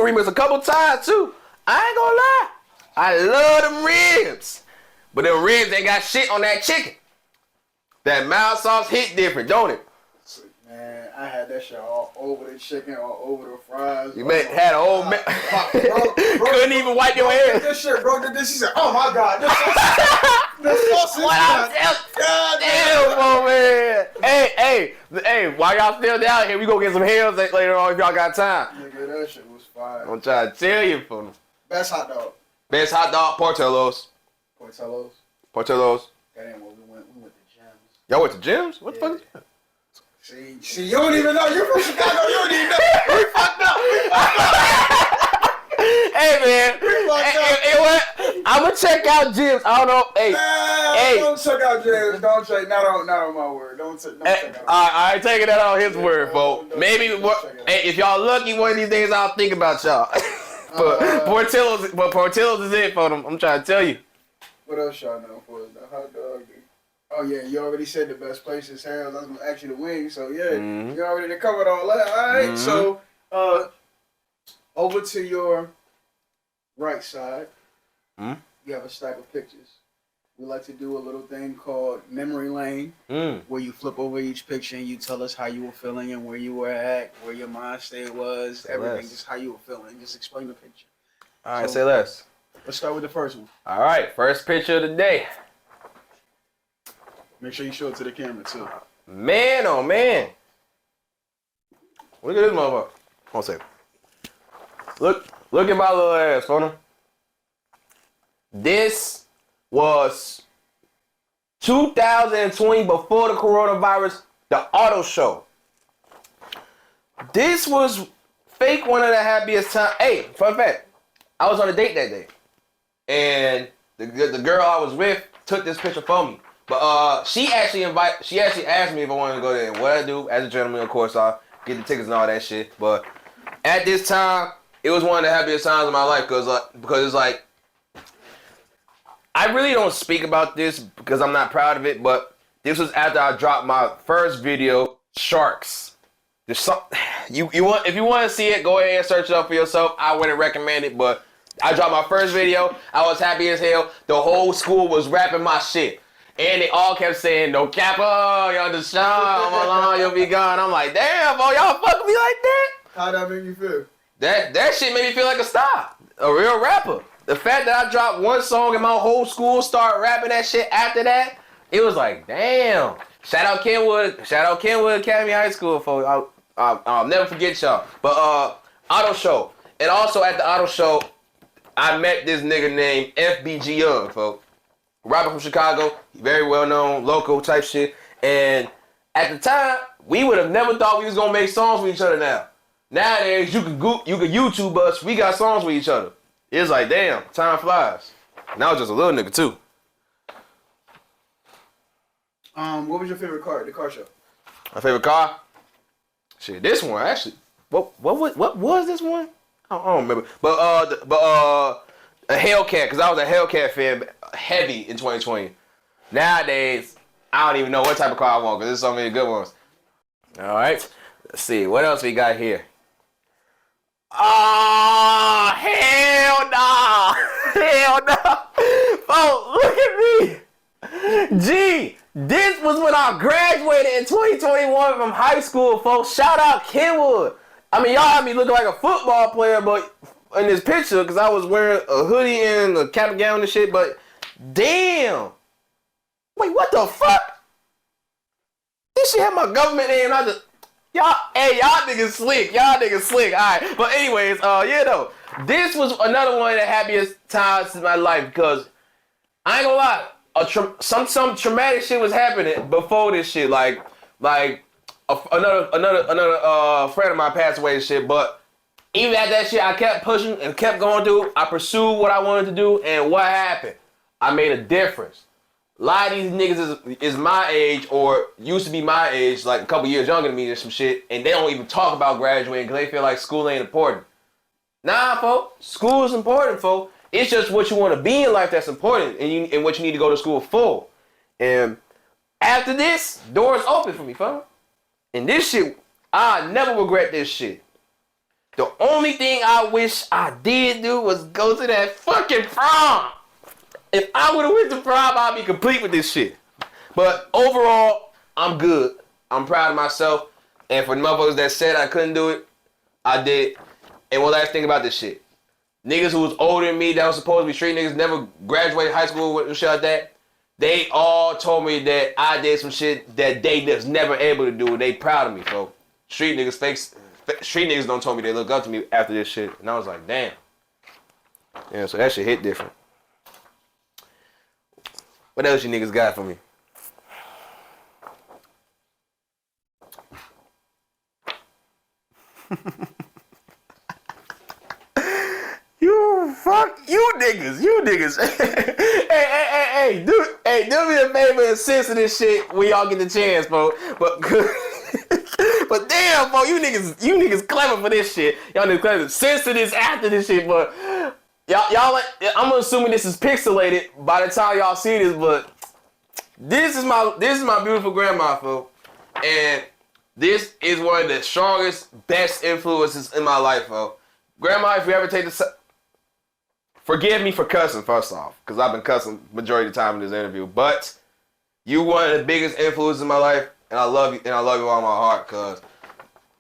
Remus a couple times too. I ain't gonna lie. I love them ribs. But them ribs, they got shit on that chicken. That mild sauce hit different, don't it? Man, I had that shit all over the chicken, all over the fries. You had a whole man. Couldn't even wipe your hands. This shit, bro. She said, "Oh my God, this sauce is God damn, man. Hey, while y'all still down here, we go get some Hells later on if y'all got time. Nigga, that shit was fire. I'm trying to tell you, for them. Best hot dog. Best hot dog, Portillo's. Portillo's. That ain't what we went. We went to Gems. Y'all went to Gems? What the fuck is that? See, you don't even know. You're from Chicago. You don't even know. We fucked up. Hey, man. I'm gonna check out Gems. I don't know. Hey. Don't check out Gems. Don't check. Not on my word. Don't check out. I ain't taking that on his word, folks. Maybe if y'all lucky, one of these days I'll think about y'all. But Portillo's is it for them. I'm trying to tell you. What else y'all know for the hot dog? Oh yeah, you already said the best place is Harold's. That's actually the wings. So yeah, you already covered all that. All right. So over to your right side, you have a stack of pictures. We like to do a little thing called memory lane, where you flip over each picture and you tell us how you were feeling and where you were at, where your mind state was, everything, just how you were feeling. Just explain the picture. All right, say less. Let's start with the first one. All right, first picture of the day. Make sure you show it to the camera too. Man, oh man. Look at this motherfucker. Hold on a second. Look at my little ass, phone. This was 2020 before the coronavirus, the auto show. This was fake one of the happiest times. Hey, fun fact. I was on a date that day. And the girl I was with took this picture for me. But she actually asked me if I wanted to go there. What I do, as a gentleman, of course, I'll get the tickets and all that shit. But at this time, it was one of the happiest times of my life because it's like, I really don't speak about this because I'm not proud of it, but this was after I dropped my first video, Sharks. There's some, if you want to see it, go ahead and search it up for yourself. I wouldn't recommend it, but I dropped my first video. I was happy as hell. The whole school was rapping my shit. And they all kept saying, no capper, yo, Dashawn, you'll be gone. I'm like, damn, boy, y'all fucking me like that? How'd that make you feel? That shit made me feel like a star, a real rapper. The fact that I dropped one song and my whole school started rapping that shit after that, it was like, damn. Shout out Kenwood Academy High School, folks. I'll never forget y'all. But auto show. And also at the auto show, I met this nigga named FBG Young, folks. Rapper from Chicago, very well known, local type shit. And at the time, we would have never thought we was gonna make songs with each other now. Nowadays, you can YouTube us, we got songs with each other. It's like, damn, time flies. And I was just a little nigga too. What was your favorite car, the car show? My favorite car? Shit, this one actually. What was this one? I don't remember. But a Hellcat, because I was a Hellcat fan heavy in 2020. Nowadays, I don't even know what type of car I want because there's so many good ones. All right, let's see. What else we got here? Oh, hell no. Hell no. Oh, look at me. Gee, this was when I graduated in 2021 from high school, folks. Shout out Kenwood. I mean, y'all had me looking like a football player, but in this picture, because I was wearing a hoodie and a cap and gown and shit, but damn. Wait, what the fuck? This shit had my government name, and I just... Y'all niggas slick. Y'all niggas slick. All right. But anyways, yeah, though. This was another one of the happiest times in my life because I ain't gonna lie. Some traumatic shit was happening before this shit. Like another friend of mine passed away and shit. But even at that shit, I kept pushing and kept going through. I pursued what I wanted to do, and what happened? I made a difference. A lot of these niggas is my age or used to be my age, like a couple years younger than me or some shit, and they don't even talk about graduating because they feel like school ain't important. Nah, folks, school is important, folks. It's just what you want to be in life that's important and what you need to go to school for. And after this, doors open for me, folks. And this shit, I never regret this shit. The only thing I wish I did do was go to that fucking prom. If I would have went to prom, I'd be complete with this shit. But overall, I'm good. I'm proud of myself. And for the motherfuckers that said I couldn't do it, I did. And one last thing about this shit. Niggas who was older than me that was supposed to be street niggas, never graduated high school with shit like that, they all told me that I did some shit that they just never able to do. They proud of me, folks. Street niggas don't tell me they look up to me after this shit. And I was like, damn. Yeah, so that shit hit different. What else you niggas got for me? You niggas. hey, do me a favor and censor this shit when y'all get the chance, bro. But damn, bro, you niggas clever for this shit. Y'all niggas clever. Censor this after this shit, but y'all I'm assuming this is pixelated by the time y'all see this, but this is my beautiful grandma, folks. And this is one of the strongest, best influences in my life, folks. Grandma, if you ever take the forgive me for cussing, first off, because I've been cussing majority of the time in this interview. But you one of the biggest influences in my life, and I love you, and I love you all my heart, because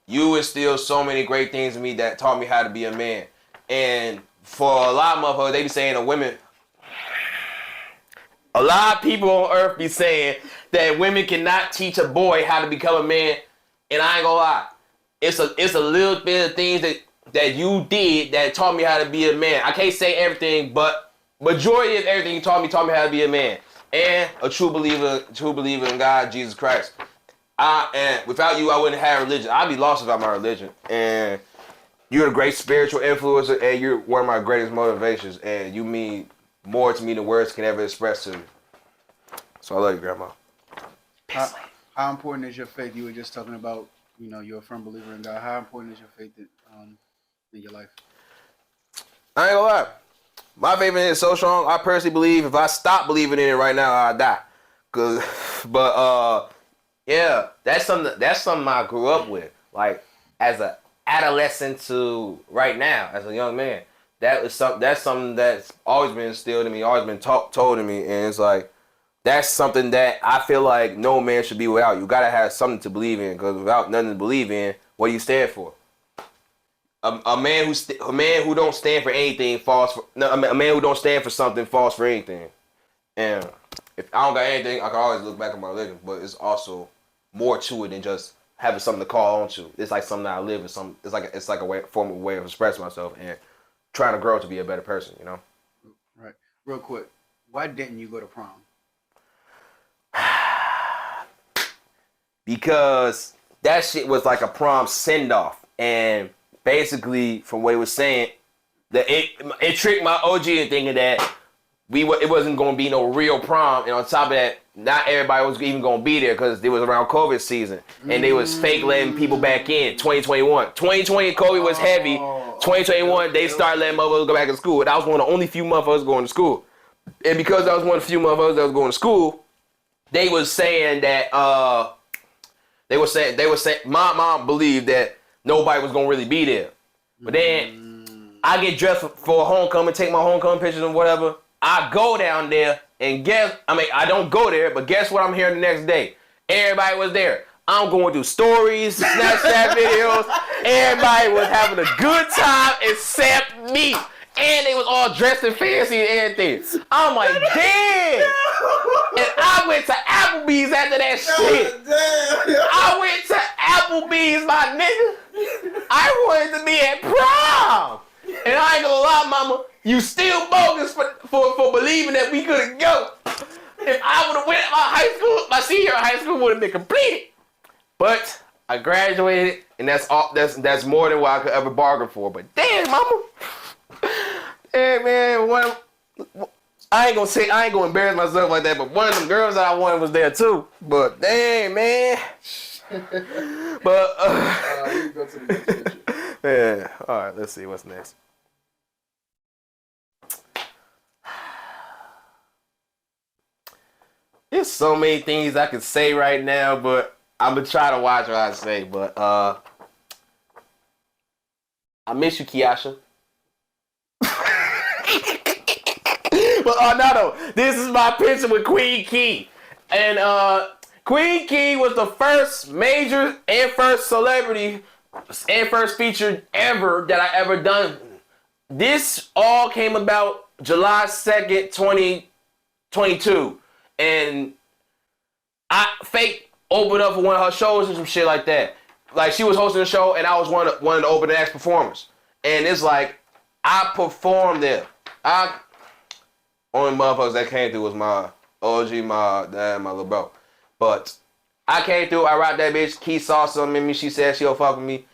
you instilled so many great things in me that taught me how to be a man. And for a lot of motherfuckers, they be saying a lot of people on earth be saying that women cannot teach a boy how to become a man. And I ain't gonna lie, it's a little bit of things that you did that taught me how to be a man. I can't say everything, but majority of everything you taught me how to be a man. And a true believer in God, Jesus Christ. And without you, I wouldn't have religion. I'd be lost without my religion. And you're a great spiritual influencer, and you're one of my greatest motivations. And you mean more to me than words can ever express to me. So I love you, Grandma. How important is your faith? You were just talking about, you're a firm believer in God. How important is your faith in your life? I ain't gonna lie. My faith in it is so strong. I personally believe if I stop believing in it right now, I'll die. Yeah, that's something I grew up with. Like as an adolescent to right now, as a young man, that's something that's always been instilled in me, always been told to me, and it's like that's something that I feel like no man should be without. You gotta have something to believe in, because without nothing to believe in, what do you stand for? A man who don't stand for anything a man who don't stand for something falls for anything. And if I don't got anything, I can always look back at my religion, but it's also more to it than just having something to call on to. It's like something that I live in. It's like a way of expressing myself and trying to grow to be a better person, Right. Real quick, why didn't you go to prom? Because that shit was like a prom send-off. And basically, from what it was saying, that it tricked my OG into thinking that it wasn't going to be no real prom. And on top of that, not everybody was even going to be there because it was around COVID season. And they was fake letting people back in. 2021. 2020, COVID was heavy. 2021, they started letting motherfuckers go back to school. And I was one of the only few motherfuckers going to school. And because I was one of the few motherfuckers that was going to school, they was saying that, they were saying my mom believed that nobody was going to really be there. But then I get dressed for homecoming, take my homecoming pictures and whatever. I go down there and I don't go there, but guess what I'm hearing the next day? Everybody was there. I'm going through stories, Snapchat videos. Everybody was having a good time except me. And they was all dressed in fancy and everything. I'm like, damn. And I went to Applebee's after that shit. I went to Applebee's, my nigga. I wanted to be at prom. And I ain't gonna lie, mama, you still bogus for believing that we couldn't go. If I would have went, my senior year of high school would have been completed. But I graduated, and that's more than what I could ever bargain for. But damn, mama. Hey man, I ain't gonna embarrass myself like that, but one of them girls that I wanted was there too. But damn, man. But you can go to the next picture. yeah. All right, let's see what's next. There's so many things I could say right now, but I'm gonna try to watch what I say. But I miss you, Kiasha. But no, this is my picture with Queen Key. And Queen Key was the first major and first celebrity and first feature ever that I ever done. This all came about July 2nd, 2022. And I fake opened up for one of her shows and some shit like that. Like she was hosting a show and I was one of the opening act performers. And it's like, I performed there. Only motherfuckers that came through was my OG, my dad, my little bro. But I came through, I rapped that bitch. Key saw something in me. She said she'll fuck with me.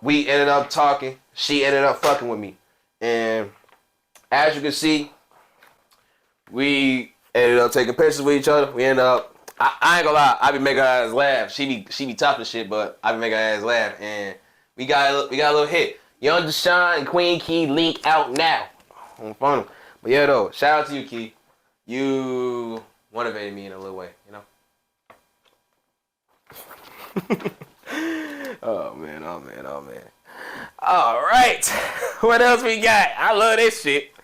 We ended up talking. She ended up fucking with me. And as you can see, we ended up taking pictures with each other. We ended up, I ain't gonna lie, I be making her ass laugh. She be tough and shit, but I be making her ass laugh. And we got a little hit. Young Dashawn and Queen Key link out now. On phone. But yeah, though, shout out to you, Key. You motivated me in a little way, you know? Oh, man. All right. What else we got? I love this shit.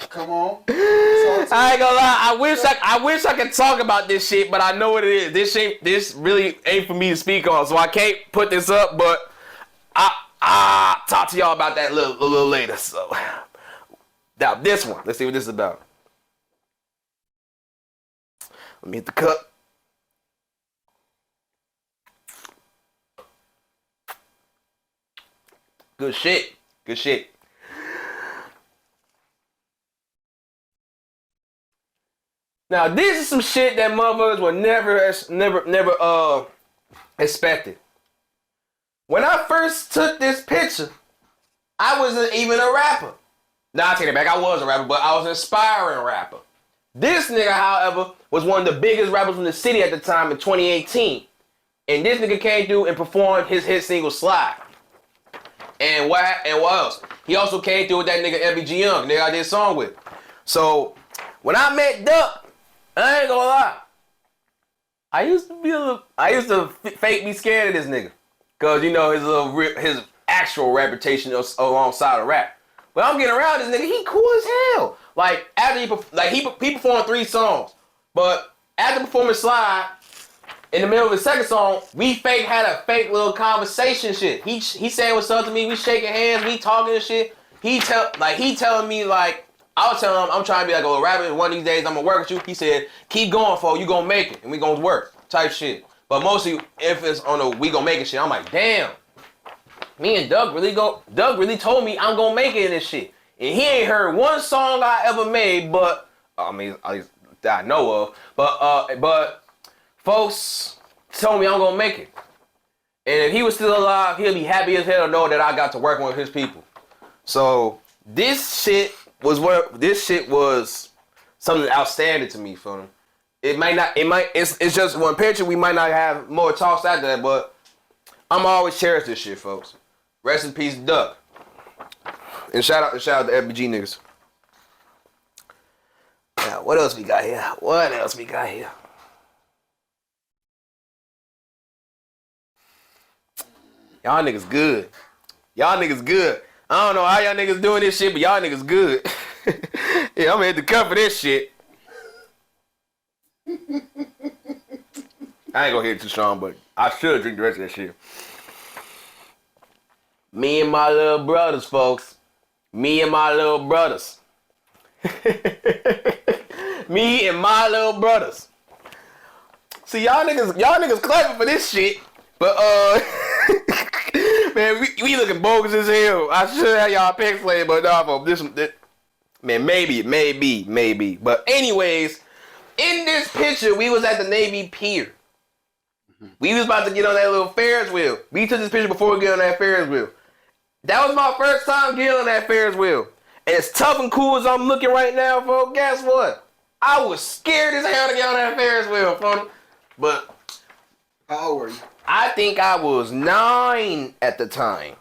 Come on. I ain't gonna lie. I wish I could talk about this shit, but I know what it is. This really ain't for me to speak on, so I can't put this up, but I talk to y'all about that a little later. So now this one, let's see what this is about. Let me hit the cup. Good shit. Now this is some shit that motherfuckers were never expected. When I first took this picture, I wasn't even a rapper. Now I take it back, I was a rapper, but I was an aspiring rapper. This nigga, however, was one of the biggest rappers in the city at the time in 2018. And this nigga came through and performed his hit single Slide. And what else? He also came through with that nigga MBG Young, nigga I did a song with. So when I met Duck, I ain't gonna lie, I used to fake be scared of this nigga. Cause you know his actual reputation alongside of rap. But I'm getting around this nigga, he cool as hell. Like after he performed 3 songs, but after performing Slide, in the middle of the second song, we had a fake little conversation shit. He saying what's up to me, we shaking hands, we talking and shit. He telling me like, I was telling him I'm trying to be like a little rapper. One of these days I'm gonna work with you. He said, keep going, for you gonna make it, and we gonna work type shit. But mostly if it's on the we gonna make it shit, I'm like, damn. Me and Doug really told me I'm gonna make it in this shit. And he ain't heard one song I ever made, but I mean, at least that I know of. But folks told me I'm gonna make it. And if he was still alive, he'll be happy as hell to know that I got to work with his people. So this shit was something outstanding to me, for him. It's just one picture. We might not have more talks after that, but I'm always cherish this shit, folks. Rest in peace, Duck. And shout out to FBG niggas. Now, what else we got here? Y'all niggas good. Y'all niggas good. I don't know how y'all niggas doing this shit, but y'all niggas good. Yeah, I'm gonna hit the cup for this shit. I ain't gonna hit it too strong, but I should drink the rest of that shit. Me and my little brothers, folks. Me and my little brothers. Me and my little brothers. See, y'all niggas clever for this shit, but man, we looking bogus as hell. I should have y'all pick played, but nah, folks, this man, maybe. But anyways, in this picture, we was at the Navy Pier. We was about to get on that little Ferris wheel. We took this picture before we get on that Ferris wheel. That was my first time getting on that Ferris wheel. And as tough and cool as I'm looking right now, folks, guess what? I was scared as hell to get on that Ferris wheel, folks. But how old were you? I think I was 9 at the time.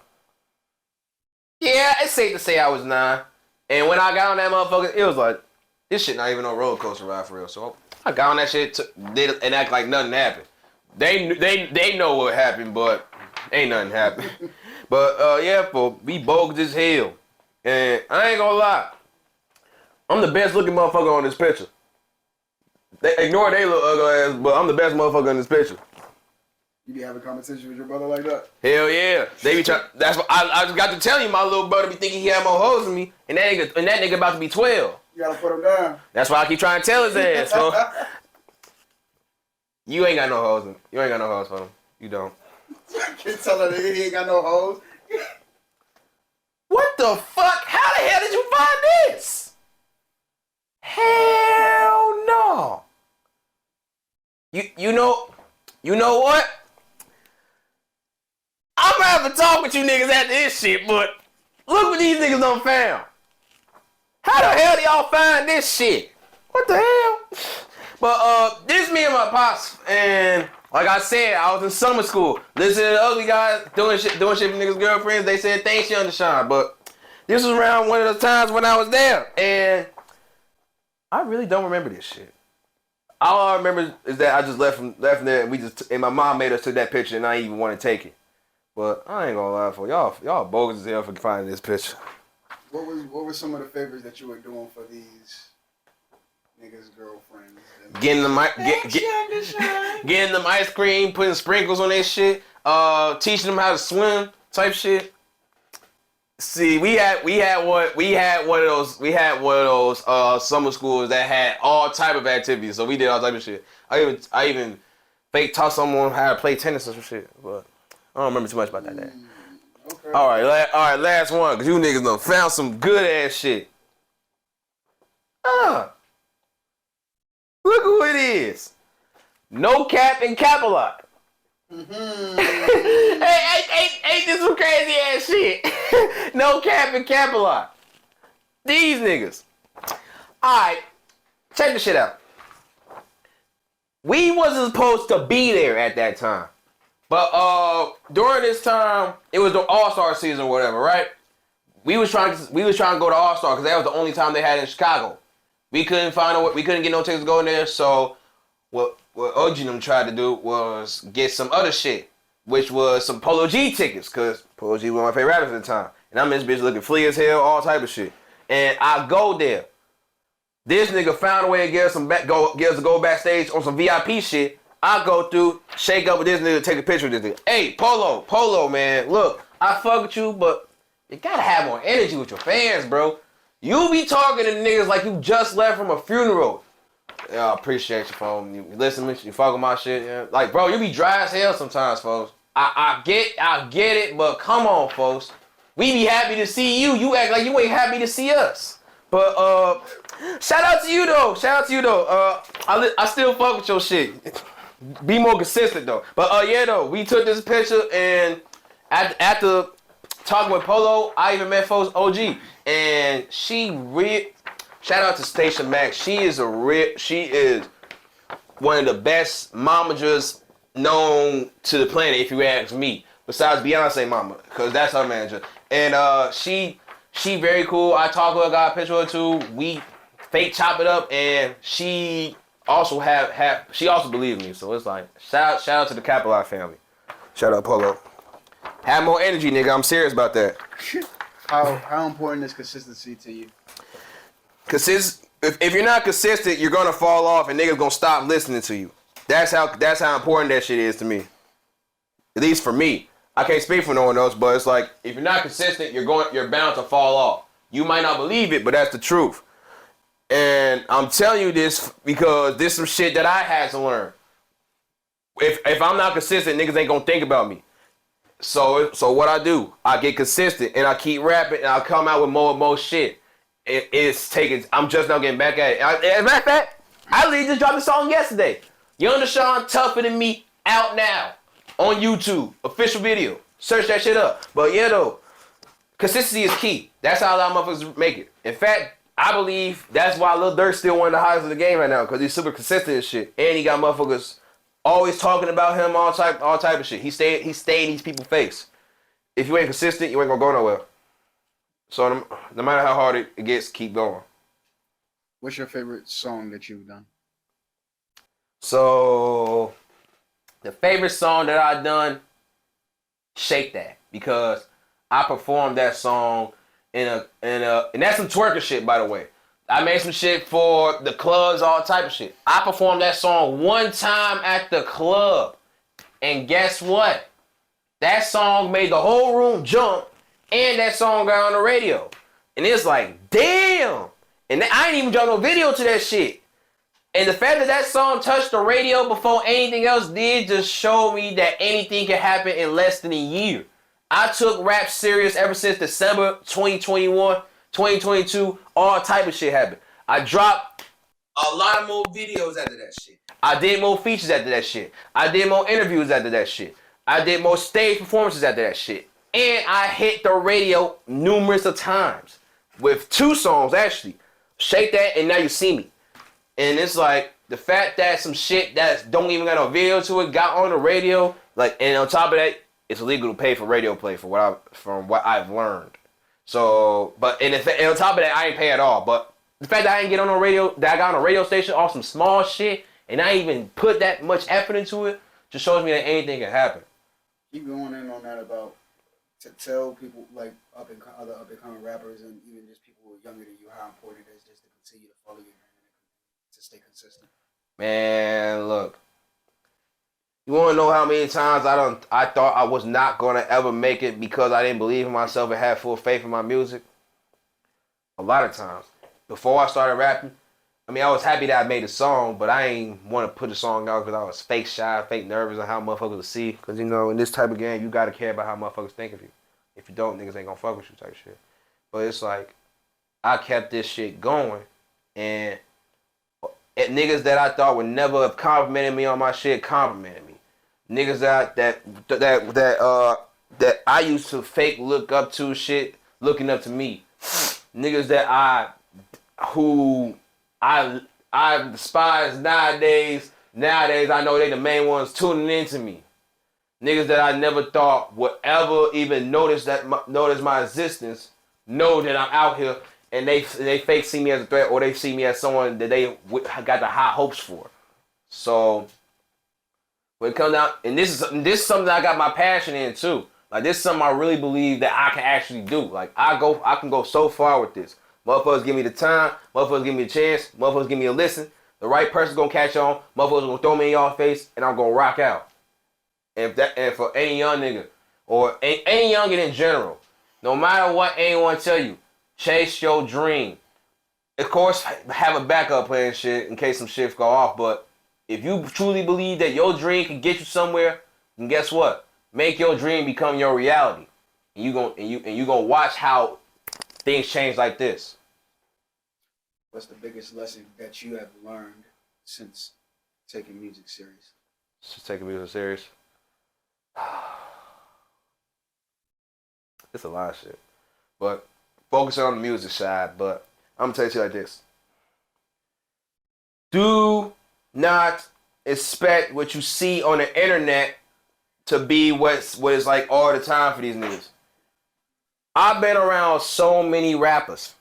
Yeah, it's safe to say I was 9. And when I got on that motherfucker, it was like, this shit not even no roller coaster ride for real. So I got on that shit and act like nothing happened. They know what happened, but ain't nothing happened. But yeah, we bogus as hell. And I ain't gonna lie, I'm the best looking motherfucker on this picture. They ignore they little ugly ass, but I'm the best motherfucker in this picture. You be having competition with your brother like that? Hell yeah. They be trying. That's what I just got to tell you, my little brother be thinking he had more hoes than me, and that nigga about to be 12. You gotta put him down. That's why I keep trying to tell his ass. So you ain't got no hoes. You ain't got no hoes for him. You don't. Can't tell that nigga he ain't got no hoes. What the fuck? How the hell did you find this? Hell no. You know what? I'm gonna have to talk with you niggas after this shit, but look what these niggas done found. How the hell do y'all find this shit? What the hell? But this me and my pops, and like I said, I was in summer school. Listening to the ugly guys doing shit for niggas' girlfriends. They said thanks you, Dashawn. But this was around one of those times when I was there, and I really don't remember this shit. All I remember is that I just left from there, and my mom made us take that picture, and I didn't even want to take it. But I ain't gonna lie for y'all bogus as hell for finding this picture. What were some of the favors that you were doing for these niggas' girlfriends? Getting them ice cream, putting sprinkles on their shit, teaching them how to swim, type shit. See, we had one of those summer schools that had all type of activities, so we did all type of shit. I even fake taught someone how to play tennis or some shit, but I don't remember too much about that day. Okay. All right, last one, cause you niggas done found some good ass shit. Look who it is. No Cap and Cap-A-Lot. Mm-hmm. Ain't this some crazy ass shit? No Cap and Cap-A-Lot. These niggas. Alright, check this shit out. We wasn't supposed to be there at that time. But during this time, it was the All-Star season or whatever, right? We was trying to go to All-Star because that was the only time they had in Chicago. We couldn't get no tickets to go in there, so what OG and them tried to do was get some other shit, which was some Polo G tickets, because Polo G was one of my favorite rappers at the time. And I'm in this bitch looking flea as hell, all type of shit. And I go there. This nigga found a way to get us to go backstage on some VIP shit. I go through, shake up with this nigga, take a picture with this nigga. Hey, Polo, man, look, I fuck with you, but you gotta have more energy with your fans, bro. You be talking to niggas like you just left from a funeral. Yeah, I appreciate you, folks. You listen to me, you fuck with my shit. Yeah. Like, bro, you be dry as hell sometimes, folks. I get it, but come on, folks. We be happy to see you. You act like you ain't happy to see us. But shout out to you though. I still fuck with your shit. Be more consistent though. But yeah though, we took this picture, and after talking with Polo, I even met folks OG, and shout out to Station Max. She is one of the best momagers known to the planet, if you ask me. Besides Beyonce mama, because that's her manager. And she very cool. I talked with her, got a picture of her too. We fake chop it up, and she also she also believed me. So it's like shout out to the Cap-A-Lot family. Shout out Polo. Have more energy, nigga. I'm serious about that. How important is consistency to you? If you're not consistent, you're gonna fall off and niggas gonna stop listening to you. That's how important that shit is to me. At least for me. I can't speak for no one else, but it's like if you're not consistent, you're bound to fall off. You might not believe it, but that's the truth. And I'm telling you this because this is some shit that I had to learn. If I'm not consistent, niggas ain't gonna think about me. So what I do, I get consistent and I keep rapping and I come out with more and more shit. I'm just now getting back at it. As a matter of fact, I literally just dropped a song yesterday. Young Dashawn, Tougher Than Me, out now on YouTube, official video. Search that shit up. But yeah, though, consistency is key. That's how a lot of motherfuckers make it. In fact, I believe that's why Lil Durk's still one of the highest of the game right now, because he's super consistent and shit, and he got motherfuckers always talking about him, all type of shit. He stay in these people's face. If you ain't consistent, you ain't gonna go nowhere. So no matter how hard it gets, keep going. What's your favorite song that you've done? So the favorite song that I've done, Shake That, because I performed that song and that's some twerker shit, by the way. I made some shit for the clubs, all type of shit. I performed that song one time at the club, and guess what? That song made the whole room jump, and that song got on the radio. And it's like, damn! And I ain't even done no video to that shit. And the fact that that song touched the radio before anything else did just showed me that anything can happen in less than a year. I took rap serious ever since December 2021, 2022, all type of shit happened. I dropped a lot of more videos after that shit. I did more features after that shit. I did more interviews after that shit. I did more stage performances after that shit. And I hit the radio numerous of times with 2 songs actually. Shake That and Now You See Me. And it's like the fact that some shit that don't even got no video to it got on the radio, like, and on top of that, it's illegal to pay for radio play from what I've learned. So, but and on top of that, I ain't pay at all. But the fact that I didn't get on the radio, that I got on a radio station off some small shit, and I even put that much effort into it, just shows me that anything can happen. Keep going in on that about to tell people like other up and coming rappers and even just people who are younger than you how important it is just to continue to follow your dream and to stay consistent. Man, look. You want to know how many times I thought I was not going to ever make it because I didn't believe in myself and had full faith in my music? A lot of times. Before I started rapping, I mean, I was happy that I made a song, but I ain't want to put the song out because I was fake shy, fake nervous on how motherfuckers would see. Because, you know, in this type of game, you got to care about how motherfuckers think of you. If you don't, niggas ain't going to fuck with you type shit. But it's like, I kept this shit going, and niggas that I thought would never have complimented me on my shit complimented me. Niggas that I used to fake look up to shit, looking up to me. Niggas that I despise nowadays. Nowadays I know they the main ones tuning into me. Niggas that I never thought would ever even notice my existence, know that I'm out here, and they fake see me as a threat, or they see me as someone that they got the high hopes for. So when it comes out, and this is something that I got my passion in too. Like, this is something I really believe that I can actually do. Like, I can go so far with this. Motherfuckers give me the time. Motherfuckers give me a chance. Motherfuckers give me a listen. The right person gonna catch on. Motherfuckers gonna throw me in y'all face, and I'm gonna rock out. And for any young nigga, or any youngin in general, no matter what anyone tell you, chase your dream. Of course, have a backup plan shit in case some shit go off. But if you truly believe that your dream can get you somewhere, then guess what? Make your dream become your reality. And you gonna watch how things change like this. What's the biggest lesson that you have learned since taking music serious? Since taking music serious? It's a lot of shit. But focusing on the music side, but I'm gonna tell you like this. Do not expect what you see on the internet to be what is like all the time for these niggas. I've been around so many rappers.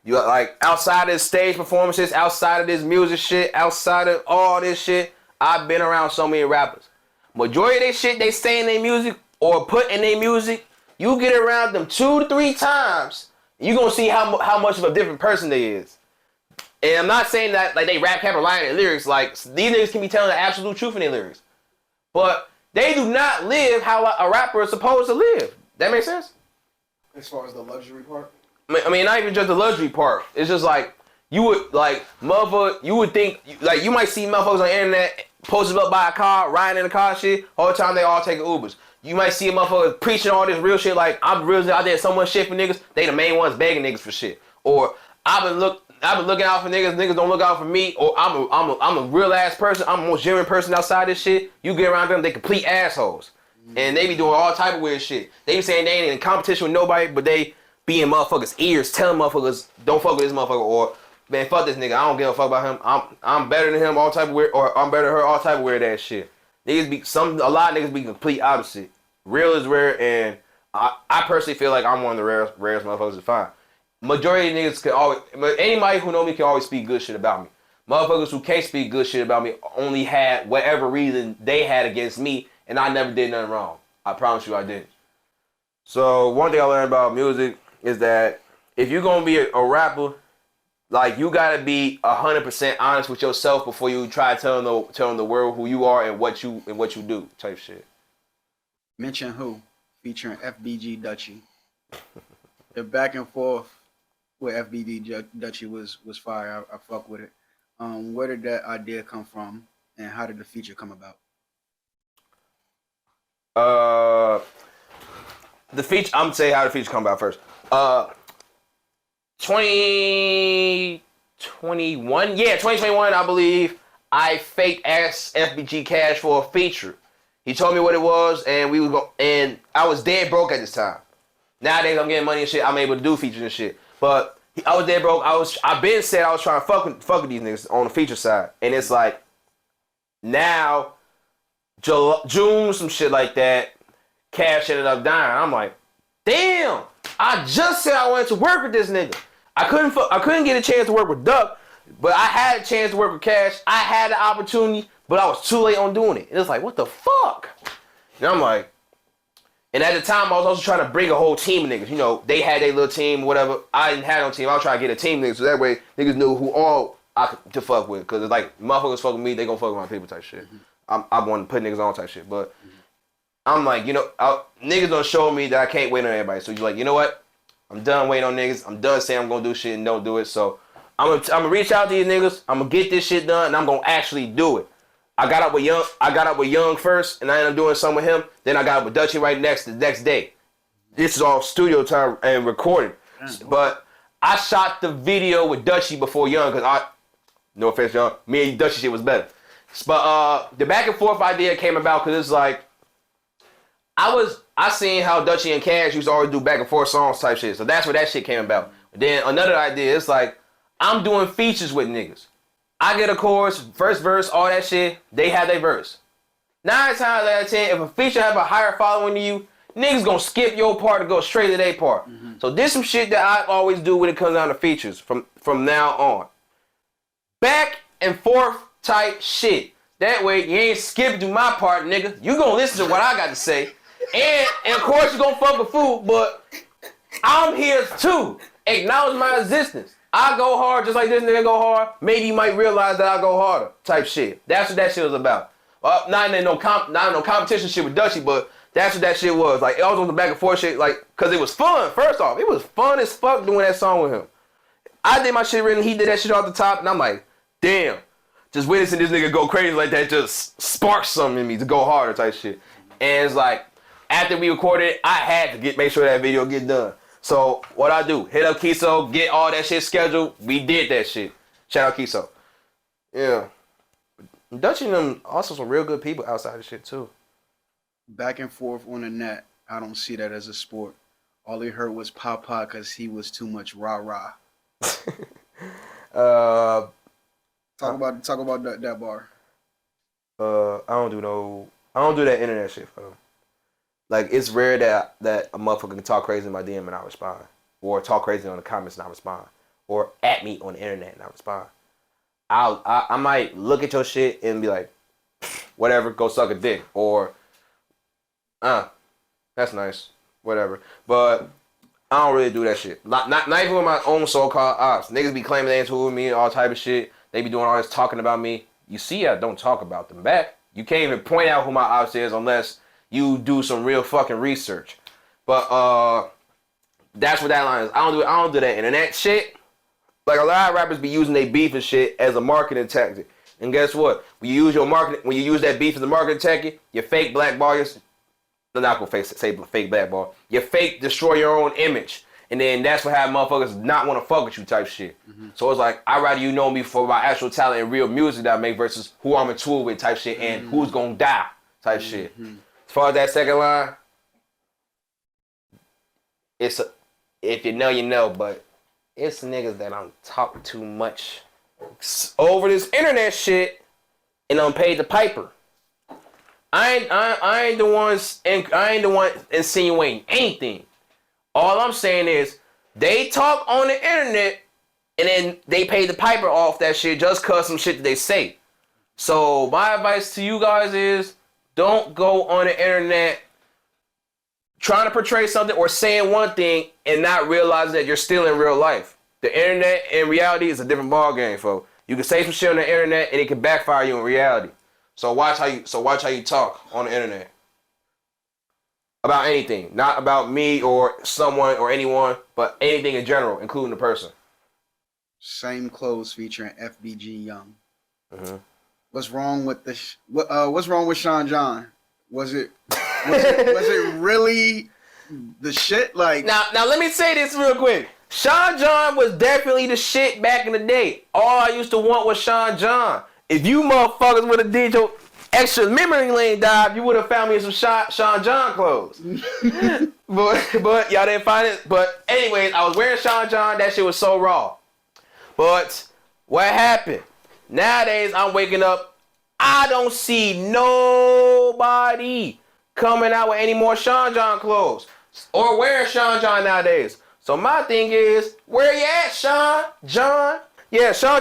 You like outside of stage performances, outside of this music shit, outside of all this shit, I've been around so many rappers. Majority of their shit they say in their music or put in their music, you get around them 2 to 3 times, you gonna see how much of a different person they is. And I'm not saying that like they rap cap or lying in their lyrics. Like these niggas can be telling the absolute truth in their lyrics, but they do not live how a rapper is supposed to live. That makes sense? As far as the luxury part? I mean, not even just the luxury part. It's just like, you would, like, motherfucker, you would think, like, you might see motherfuckers on the internet posted up by a car, riding in a car shit, all the time they all taking Ubers. You might see a motherfucker preaching all this real shit, like, I'm real out there so much shit for niggas, they the main ones begging niggas for shit. Or, I've been looking out for niggas don't look out for me, or I'm a real ass person, I'm a most genuine person outside this shit. You get around them, they complete assholes. And they be doing all type of weird shit. They be saying they ain't in competition with nobody, but they be in motherfuckers' ears telling motherfuckers, don't fuck with this motherfucker, or man, fuck this nigga, I don't give a fuck about him. I'm better than him, all type of weird, or I'm better than her, all type of weird ass shit. Niggas be a lot of niggas be complete opposite. Real is rare, and I personally feel like I'm one of the rarest motherfuckers to find. Majority of niggas can always, anybody who know me can always speak good shit about me. Motherfuckers who can't speak good shit about me only had whatever reason they had against me, and I never did nothing wrong. I promise you I didn't. So one thing I learned about music is that if you're gonna be a rapper, like you gotta be 100% honest with yourself before you try telling the world who you are and what you do type shit. Mention Who, featuring FBG Dutchie. The back and forth with FBG Dutchie was fire. I fuck with it. Where did that idea come from, and how did the feature come about? The feature, I'm gonna say how the feature come about first. 2021, yeah, 2021, I believe. I fake asked FBG Cash for a feature. He told me what it was, and and I was dead broke at this time. Nowadays, I'm getting money and shit. I'm able to do features and shit. But I was dead broke. I've been said I was trying to fuck with these niggas on the feature side, and it's like now June, some shit like that. Cash ended up dying. I'm like, damn! I just said I wanted to work with this nigga. I couldn't get a chance to work with Duck, but I had a chance to work with Cash. I had the opportunity, but I was too late on doing it. It was like, what the fuck? And I'm like, and at the time I was also trying to bring a whole team of niggas. You know, they had their little team, whatever. I didn't have no team. I was trying to get a team of niggas so that way niggas knew who all I could to fuck with. Cause it's like motherfuckers fuck with me, they gonna fuck with my people type shit. Mm-hmm. I want to put niggas on type shit, but I'm like, you know, niggas don't show me that I can't wait on everybody. So you're like, you know what? I'm done waiting on niggas. I'm done saying I'm gonna do shit and don't do it. So I'm gonna reach out to these niggas. I'm gonna get this shit done, and I'm gonna actually do it. I got up with Young first, and I ended up doing something with him. Then I got up with Dutchie right the next day. This is all studio time and recorded. But I shot the video with Dutchie before Young, cause no offense, Young, me and Dutchie shit was better. But the back and forth idea came about because it's like I seen how Dutchie and Cash used to always do back and forth songs type shit. So that's where that shit came about. Then another idea, it's like I'm doing features with niggas. I get a chorus, first verse, all that shit. They have their verse. 9 times out of 10, if a feature have a higher following than you, niggas gonna skip your part and go straight to their part. Mm-hmm. So this some shit that I always do when it comes down to features from now on. Back and forth type shit. That way you ain't skipping through my part, nigga. You gonna listen to what I got to say. And of course you gonna fuck with food, but I'm here too. Acknowledge my existence. I go hard just like this nigga go hard. Maybe you might realize that I go harder type shit. That's what that shit was about. Not in no competition shit with Dutchie, but that's what that shit was. Like, I was on the back and forth shit, like, cause it was fun. First off, it was fun as fuck doing that song with him. I did my shit written, he did that shit off the top, and I'm like, damn. Just witnessing this nigga go crazy like that just sparks something in me to go harder type shit. And it's like, after we recorded it, I had to make sure that video get done. So what I do, hit up Kiso, get all that shit scheduled. We did that shit. Shout out Kiso. Yeah. Dutchie and them also some real good people outside of shit too. Back and forth on the net, I don't see that as a sport. All he heard was Papa because he was too much rah-rah. Talk about that bar. I don't do that internet shit for them. Like, it's rare that a motherfucker can talk crazy in my DM and I respond. Or talk crazy on the comments and I respond. Or at me on the internet and I respond. I might look at your shit and be like, whatever, go suck a dick. Or, That's nice. Whatever. But I don't really do that shit. Not even with my own so-called ops. Niggas be claiming they into with me and all type of shit. They be doing all this talking about me. You see, I don't talk about them back. You can't even point out who my ops is unless you do some real fucking research. But that's what that line is. I don't do that internet shit. Like a lot of rappers be using their beef and shit as a marketing tactic. And guess what? When you use that beef as a marketing tactic, you fake blackball your. I'm not gonna say fake blackball. You fake destroy your own image. And then that's what have motherfuckers not want to fuck with you type shit. Mm-hmm. So it's like, I'd rather you know me for my actual talent and real music that I make versus who I'm in tour with type shit and who's gonna die type shit. As far as that second line, if you know, you know, but it's niggas that I'm talking too much over this internet shit and I'm paid the piper. I ain't the one insinuating anything. All I'm saying is they talk on the internet and then they pay the piper off that shit just cause some shit that they say. So my advice to you guys is don't go on the internet trying to portray something or saying one thing and not realizing that you're still in real life. The internet in reality is a different ballgame, folks. You can say some shit on the internet and it can backfire you in reality. So watch how you talk on the internet. About anything. Not about me or someone or anyone, but anything in general, including the person. Same clothes featuring FBG Young. Mm-hmm. What's wrong with what's wrong with Sean John? Was it really the shit? Like now let me say this real quick. Sean John was definitely the shit back in the day. All I used to want was Sean John. If you motherfuckers would have did your extra memory lane dive, you would have found me some Sean John clothes. but y'all didn't find it. But anyways, I was wearing Sean John. That shit was so raw. But what happened? Nowadays, I'm waking up. I don't see nobody coming out with any more Sean John clothes or wearing Sean John nowadays. So my thing is, where you at, Sean John? Yeah, Sean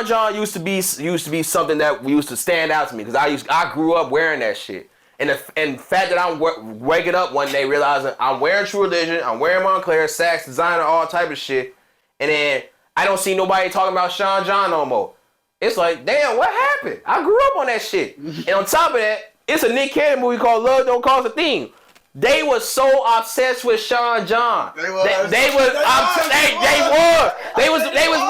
John used to be something that used to stand out to me because I grew up wearing that shit. And the fact that I'm waking up one day realizing I'm wearing True Religion, I'm wearing Montclair, Saks, designer, all type of shit, and then I don't see nobody talking about Sean John no more. It's like, damn, what happened? I grew up on that shit. And on top of that, it's a Nick Cannon movie called Love Don't Cost a Thing. They was so obsessed with Sean John. They was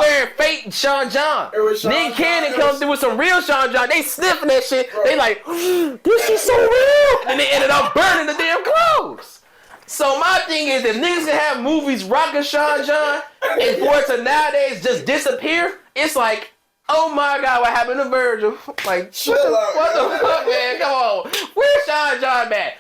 wearing fake Sean John. Nick Cannon comes through with some real Sean John. They sniffing that shit. Bro. They like, this is so real. And they ended up burning the damn clothes. So my thing is, if niggas can have movies rocking Sean John and for it to nowadays just disappear, it's like, oh my God, what happened to Virgil? Like, what the fuck, man? Come on. Where's Sean John at?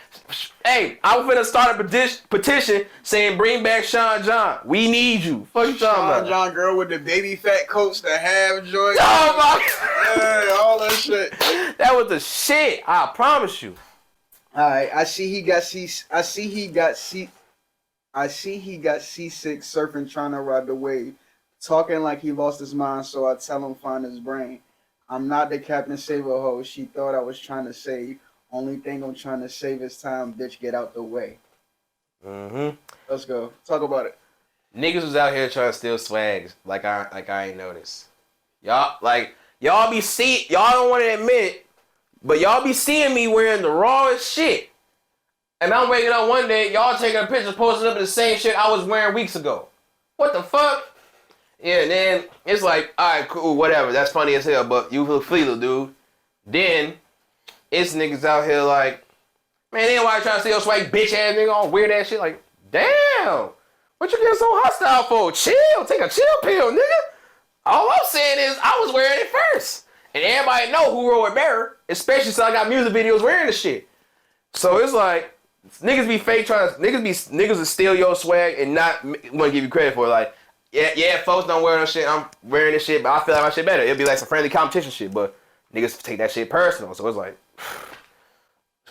Hey, I'm finna start a petition saying bring back Sean John. We need you. Fuck you talking about? Sean John girl with the baby fat coats, the half joint. Oh my God. Yeah, all that shit. That was the shit. I promise you. Alright, I see he got seasick surfing trying to ride the wave. Talking like he lost his mind, so I tell him find his brain. I'm not the Captain Save-A-Ho she thought I was trying to save. Only thing I'm trying to save is time, bitch, get out the way. Mm-hmm. Let's go. Talk about it. Niggas was out here trying to steal swags like I ain't noticed. Y'all don't want to admit it, but y'all be seeing me wearing the rawest shit. And I'm waking up one day, y'all taking a picture, posting up in the same shit I was wearing weeks ago. What the fuck? Yeah, and then it's like, alright, cool, whatever. That's funny as hell, but you look fleeter, dude. Then it's niggas out here like, man, they ain't why trying to steal swag, bitch ass nigga, all weird ass shit. Like, damn, what you getting so hostile for? Chill, take a chill pill, nigga. All I'm saying is I was wearing it first, and everybody know who wrote it better, especially since I got music videos wearing the shit. So it's like niggas be fake niggas will steal your swag and not want to give you credit for it. Like, yeah, folks don't wear no shit. I'm wearing this shit, but I feel like my shit better. It'll be like some friendly competition shit, but niggas take that shit personal. So it's like,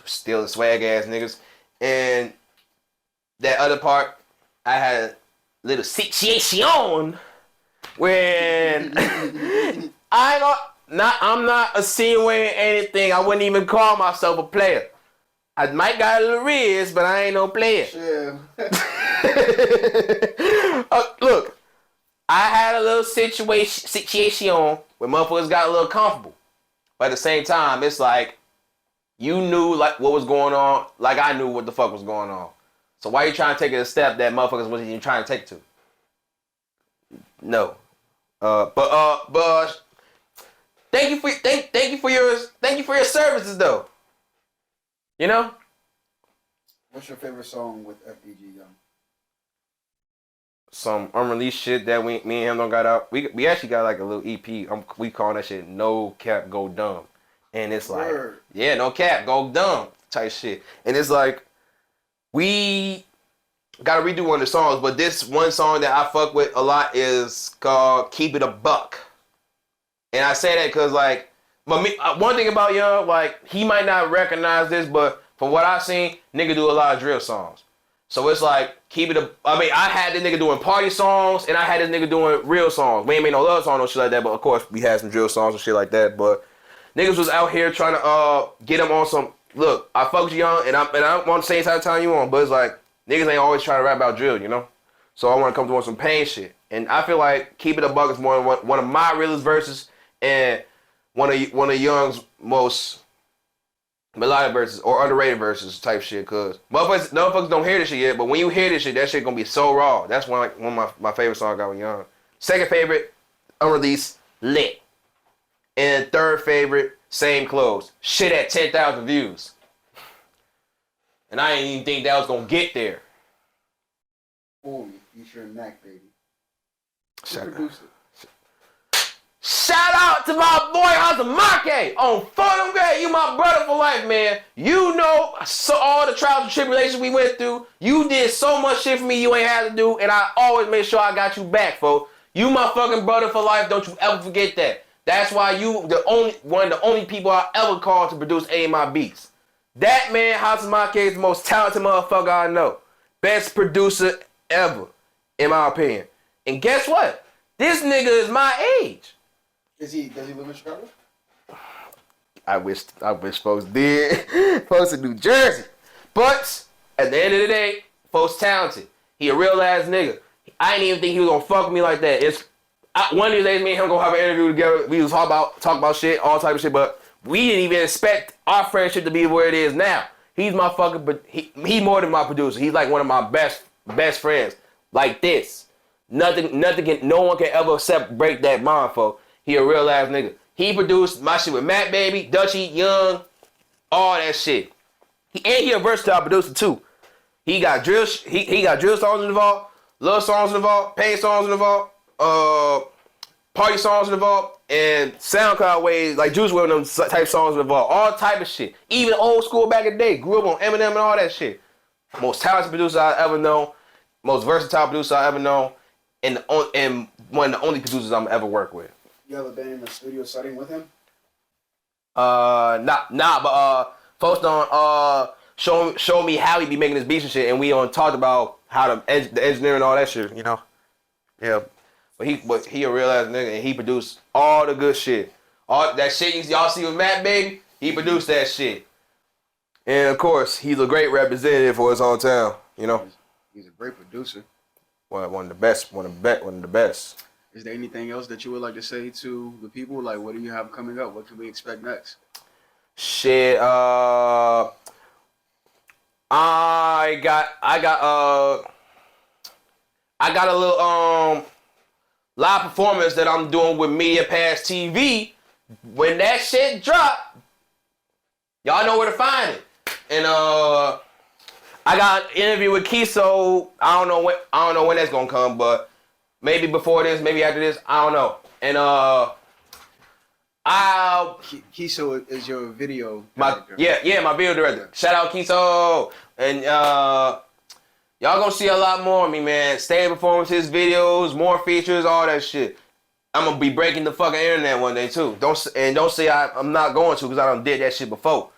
still the swag ass niggas. And that other part, I had a little situation when I'm not insinuating anything. I wouldn't even call myself a player. I might got a little riz, but I ain't no player. Yeah. Look, I had a little situation where motherfuckers got a little comfortable. But at the same time, it's like, you knew like what was going on, like I knew what the fuck was going on. So why you trying to take it a step that motherfuckers wasn't even trying to take to? No. But thank you for your services though. You know? What's your favorite song with FBG Young? Some unreleased shit that me and him don't got out. We actually got like a little EP. We calling that shit No Cap Go Dumb. And it's like, yeah, no cap, go dumb type shit. And it's like, we gotta redo one of the songs, but this one song that I fuck with a lot is called Keep It a Buck. And I say that because like, one thing about Young, like, he might not recognize this, but from what I've seen, nigga do a lot of drill songs. So it's like, I had this nigga doing party songs, and I had this nigga doing real songs. We ain't made no love song, no shit like that, but of course, we had some drill songs and shit like that, but niggas was out here trying to get him on some, look, I fuck with you, Young, and I don't want the same type of time you on, but it's like, niggas ain't always trying to rap about drill, you know? So I want to come to some pain shit. And I feel like Keep It a Buck is one of my realest verses, and one of Young's most melodic verses or underrated verses type shit, cause motherfuckers don't hear this shit yet, but when you hear this shit, that shit gonna be so raw. That's one of my favorite songs I got with Young. Second favorite, unreleased, Lit. And third favorite, Same Clothes. Shit at 10,000 views. And I didn't even think that was gonna get there. Oh, you featuring Mac, baby. Who produced it? Shout out to my boy Azamake on Photo Grade. You my brother for life, man. You know all the trials and tribulations we went through. You did so much shit for me you ain't had to do, and I always made sure I got you back, folks. You my fucking brother for life. Don't you ever forget that. That's why you one of the only people I ever called to produce any of my beats. That man, Hazamake, is the most talented motherfucker I know. Best producer ever, in my opinion. And guess what? This nigga is my age. Does he live in Chicago? I wish folks did. Folks in New Jersey. But at the end of the day, folks talented. He a real ass nigga. I didn't even think he was gonna fuck with me like that. One of these days, me and him gonna have an interview together. We was talk about shit, all type of shit, but we didn't even expect our friendship to be where it is now. He's my fucking, but he more than my producer. He's like one of my best friends. Like this, no one can ever break that bond, folks. He a real ass nigga. He produced my shit with Matt Baby, Dutchy, Young, all that shit. He a versatile producer too. He got drill songs involved, love songs involved, pain songs involved, party songs involved, and SoundCloud ways like Juice WRLD and them type songs involved. All type of shit. Even old school back in the day. Grew up on Eminem and all that shit. Most talented producer I ever known. Most versatile producer I ever known. And one of the only producers I'm ever worked with. You ever been in a studio setting with him? But folks don't show me how he be making his beats and shit, and we talked about how the engineering and all that shit, you know. Yeah, but he a real ass nigga, and he produced all the good shit, all that shit y'all see with Matt Baby. He produced that shit, and of course he's a great representative for his hometown. You know, he's a great producer. One of the best. One of the best. Is there anything else that you would like to say to the people? Like, what do you have coming up? What can we expect next? Shit, I got a little live performance that I'm doing with Media Pass TV. When that shit drop, y'all know where to find it. And I got an interview with Kiso. I don't know when that's gonna come, but maybe before this, maybe after this, I don't know. And Kiso is your video director. My video director. Shout out Kiso. And y'all gonna see a lot more of me, man. Stage performances, videos, more features, all that shit. I'm gonna be breaking the fucking internet one day too. Don't say I'm not going to, because I done did that shit before.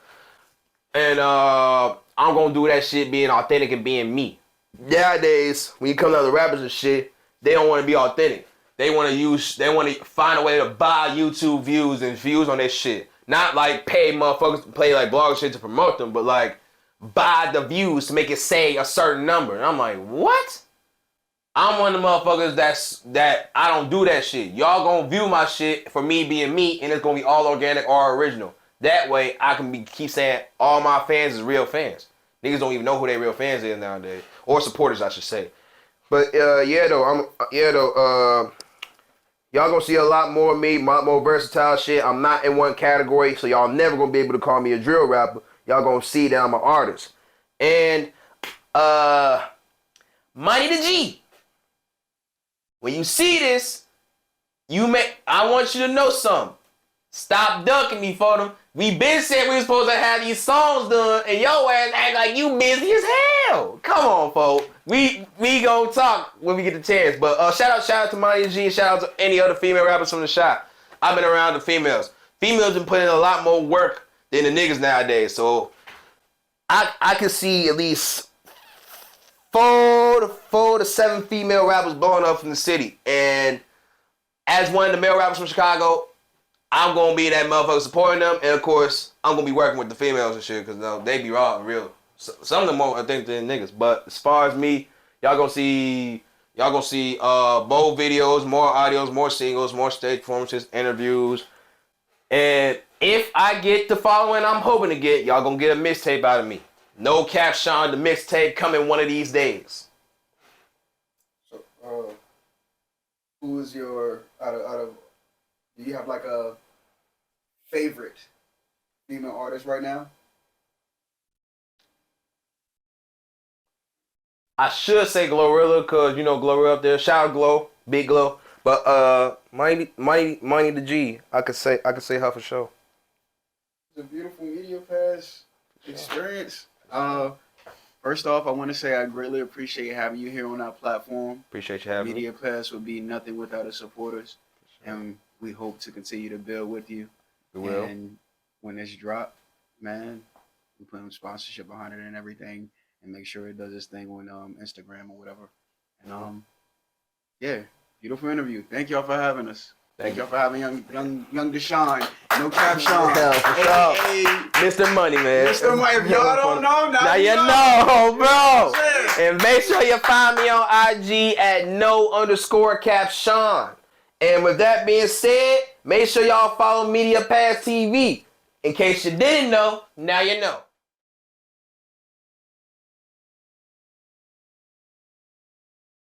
And I'm gonna do that shit being authentic and being me. Nowadays, when you come to the rappers and shit, they don't want to be authentic. They want to find a way to buy YouTube views and views on their shit. Not like pay motherfuckers to play like blog shit to promote them, but like buy the views to make it say a certain number. And I'm like, what? I'm one of the motherfuckers that I don't do that shit. Y'all gonna view my shit for me being me, and it's gonna be all organic or original. That way, I can keep saying all my fans is real fans. Niggas don't even know who their real fans is nowadays, or supporters, I should say. But y'all gonna see a lot more of me, a lot more versatile shit. I'm not in one category, so y'all never gonna be able to call me a drill rapper. Y'all gonna see that I'm an artist. And Money the G. When you see this, I want you to know something. Stop ducking me for them. We been said we were supposed to have these songs done, and your ass act like you busy as hell. Come on, folks. We gonna talk when we get the chance. But shout out to Money G, and shout out to any other female rappers from the shop. I've been around the females. Females been putting in a lot more work than the niggas nowadays. So I can see at least 4 to 7 female rappers blowing up from the city. And as one of the male rappers from Chicago, I'm going to be that motherfucker supporting them. And of course, I'm going to be working with the females and shit because they be raw and real. Some of them more, I think, than niggas. But as far as me, y'all going to see more videos, more audios, more singles, more stage performances, interviews. And if I get the following I'm hoping to get, y'all going to get a mixtape out of me. No Cap Sean, the mixtape coming one of these days. So, who is your out of? Do you have like a favorite female artist right now? I should say Glorilla, cause you know Glorilla up there. Shout out Glow, Big Glow. But Money the G, I could say her for sure. It's a beautiful media pass experience. First off, I want to say I greatly appreciate having you here on our platform. Appreciate you having me. Media Pass would be nothing without its supporters, and we hope to continue to build with you. We will. And when this drop, man, we put some sponsorship behind it and everything, and make sure it does its thing on Instagram or whatever. And yeah, beautiful interview. Thank y'all for having us. Thank y'all for having young Dashawn. No Cap Sean. Hey, Mr. Money, man. Mr. Money. If y'all don't know, now you know, bro. And make sure you find me on IG at @no_Cap Sean. And with that being said, make sure y'all follow Media Pass TV. In case you didn't know, now you know.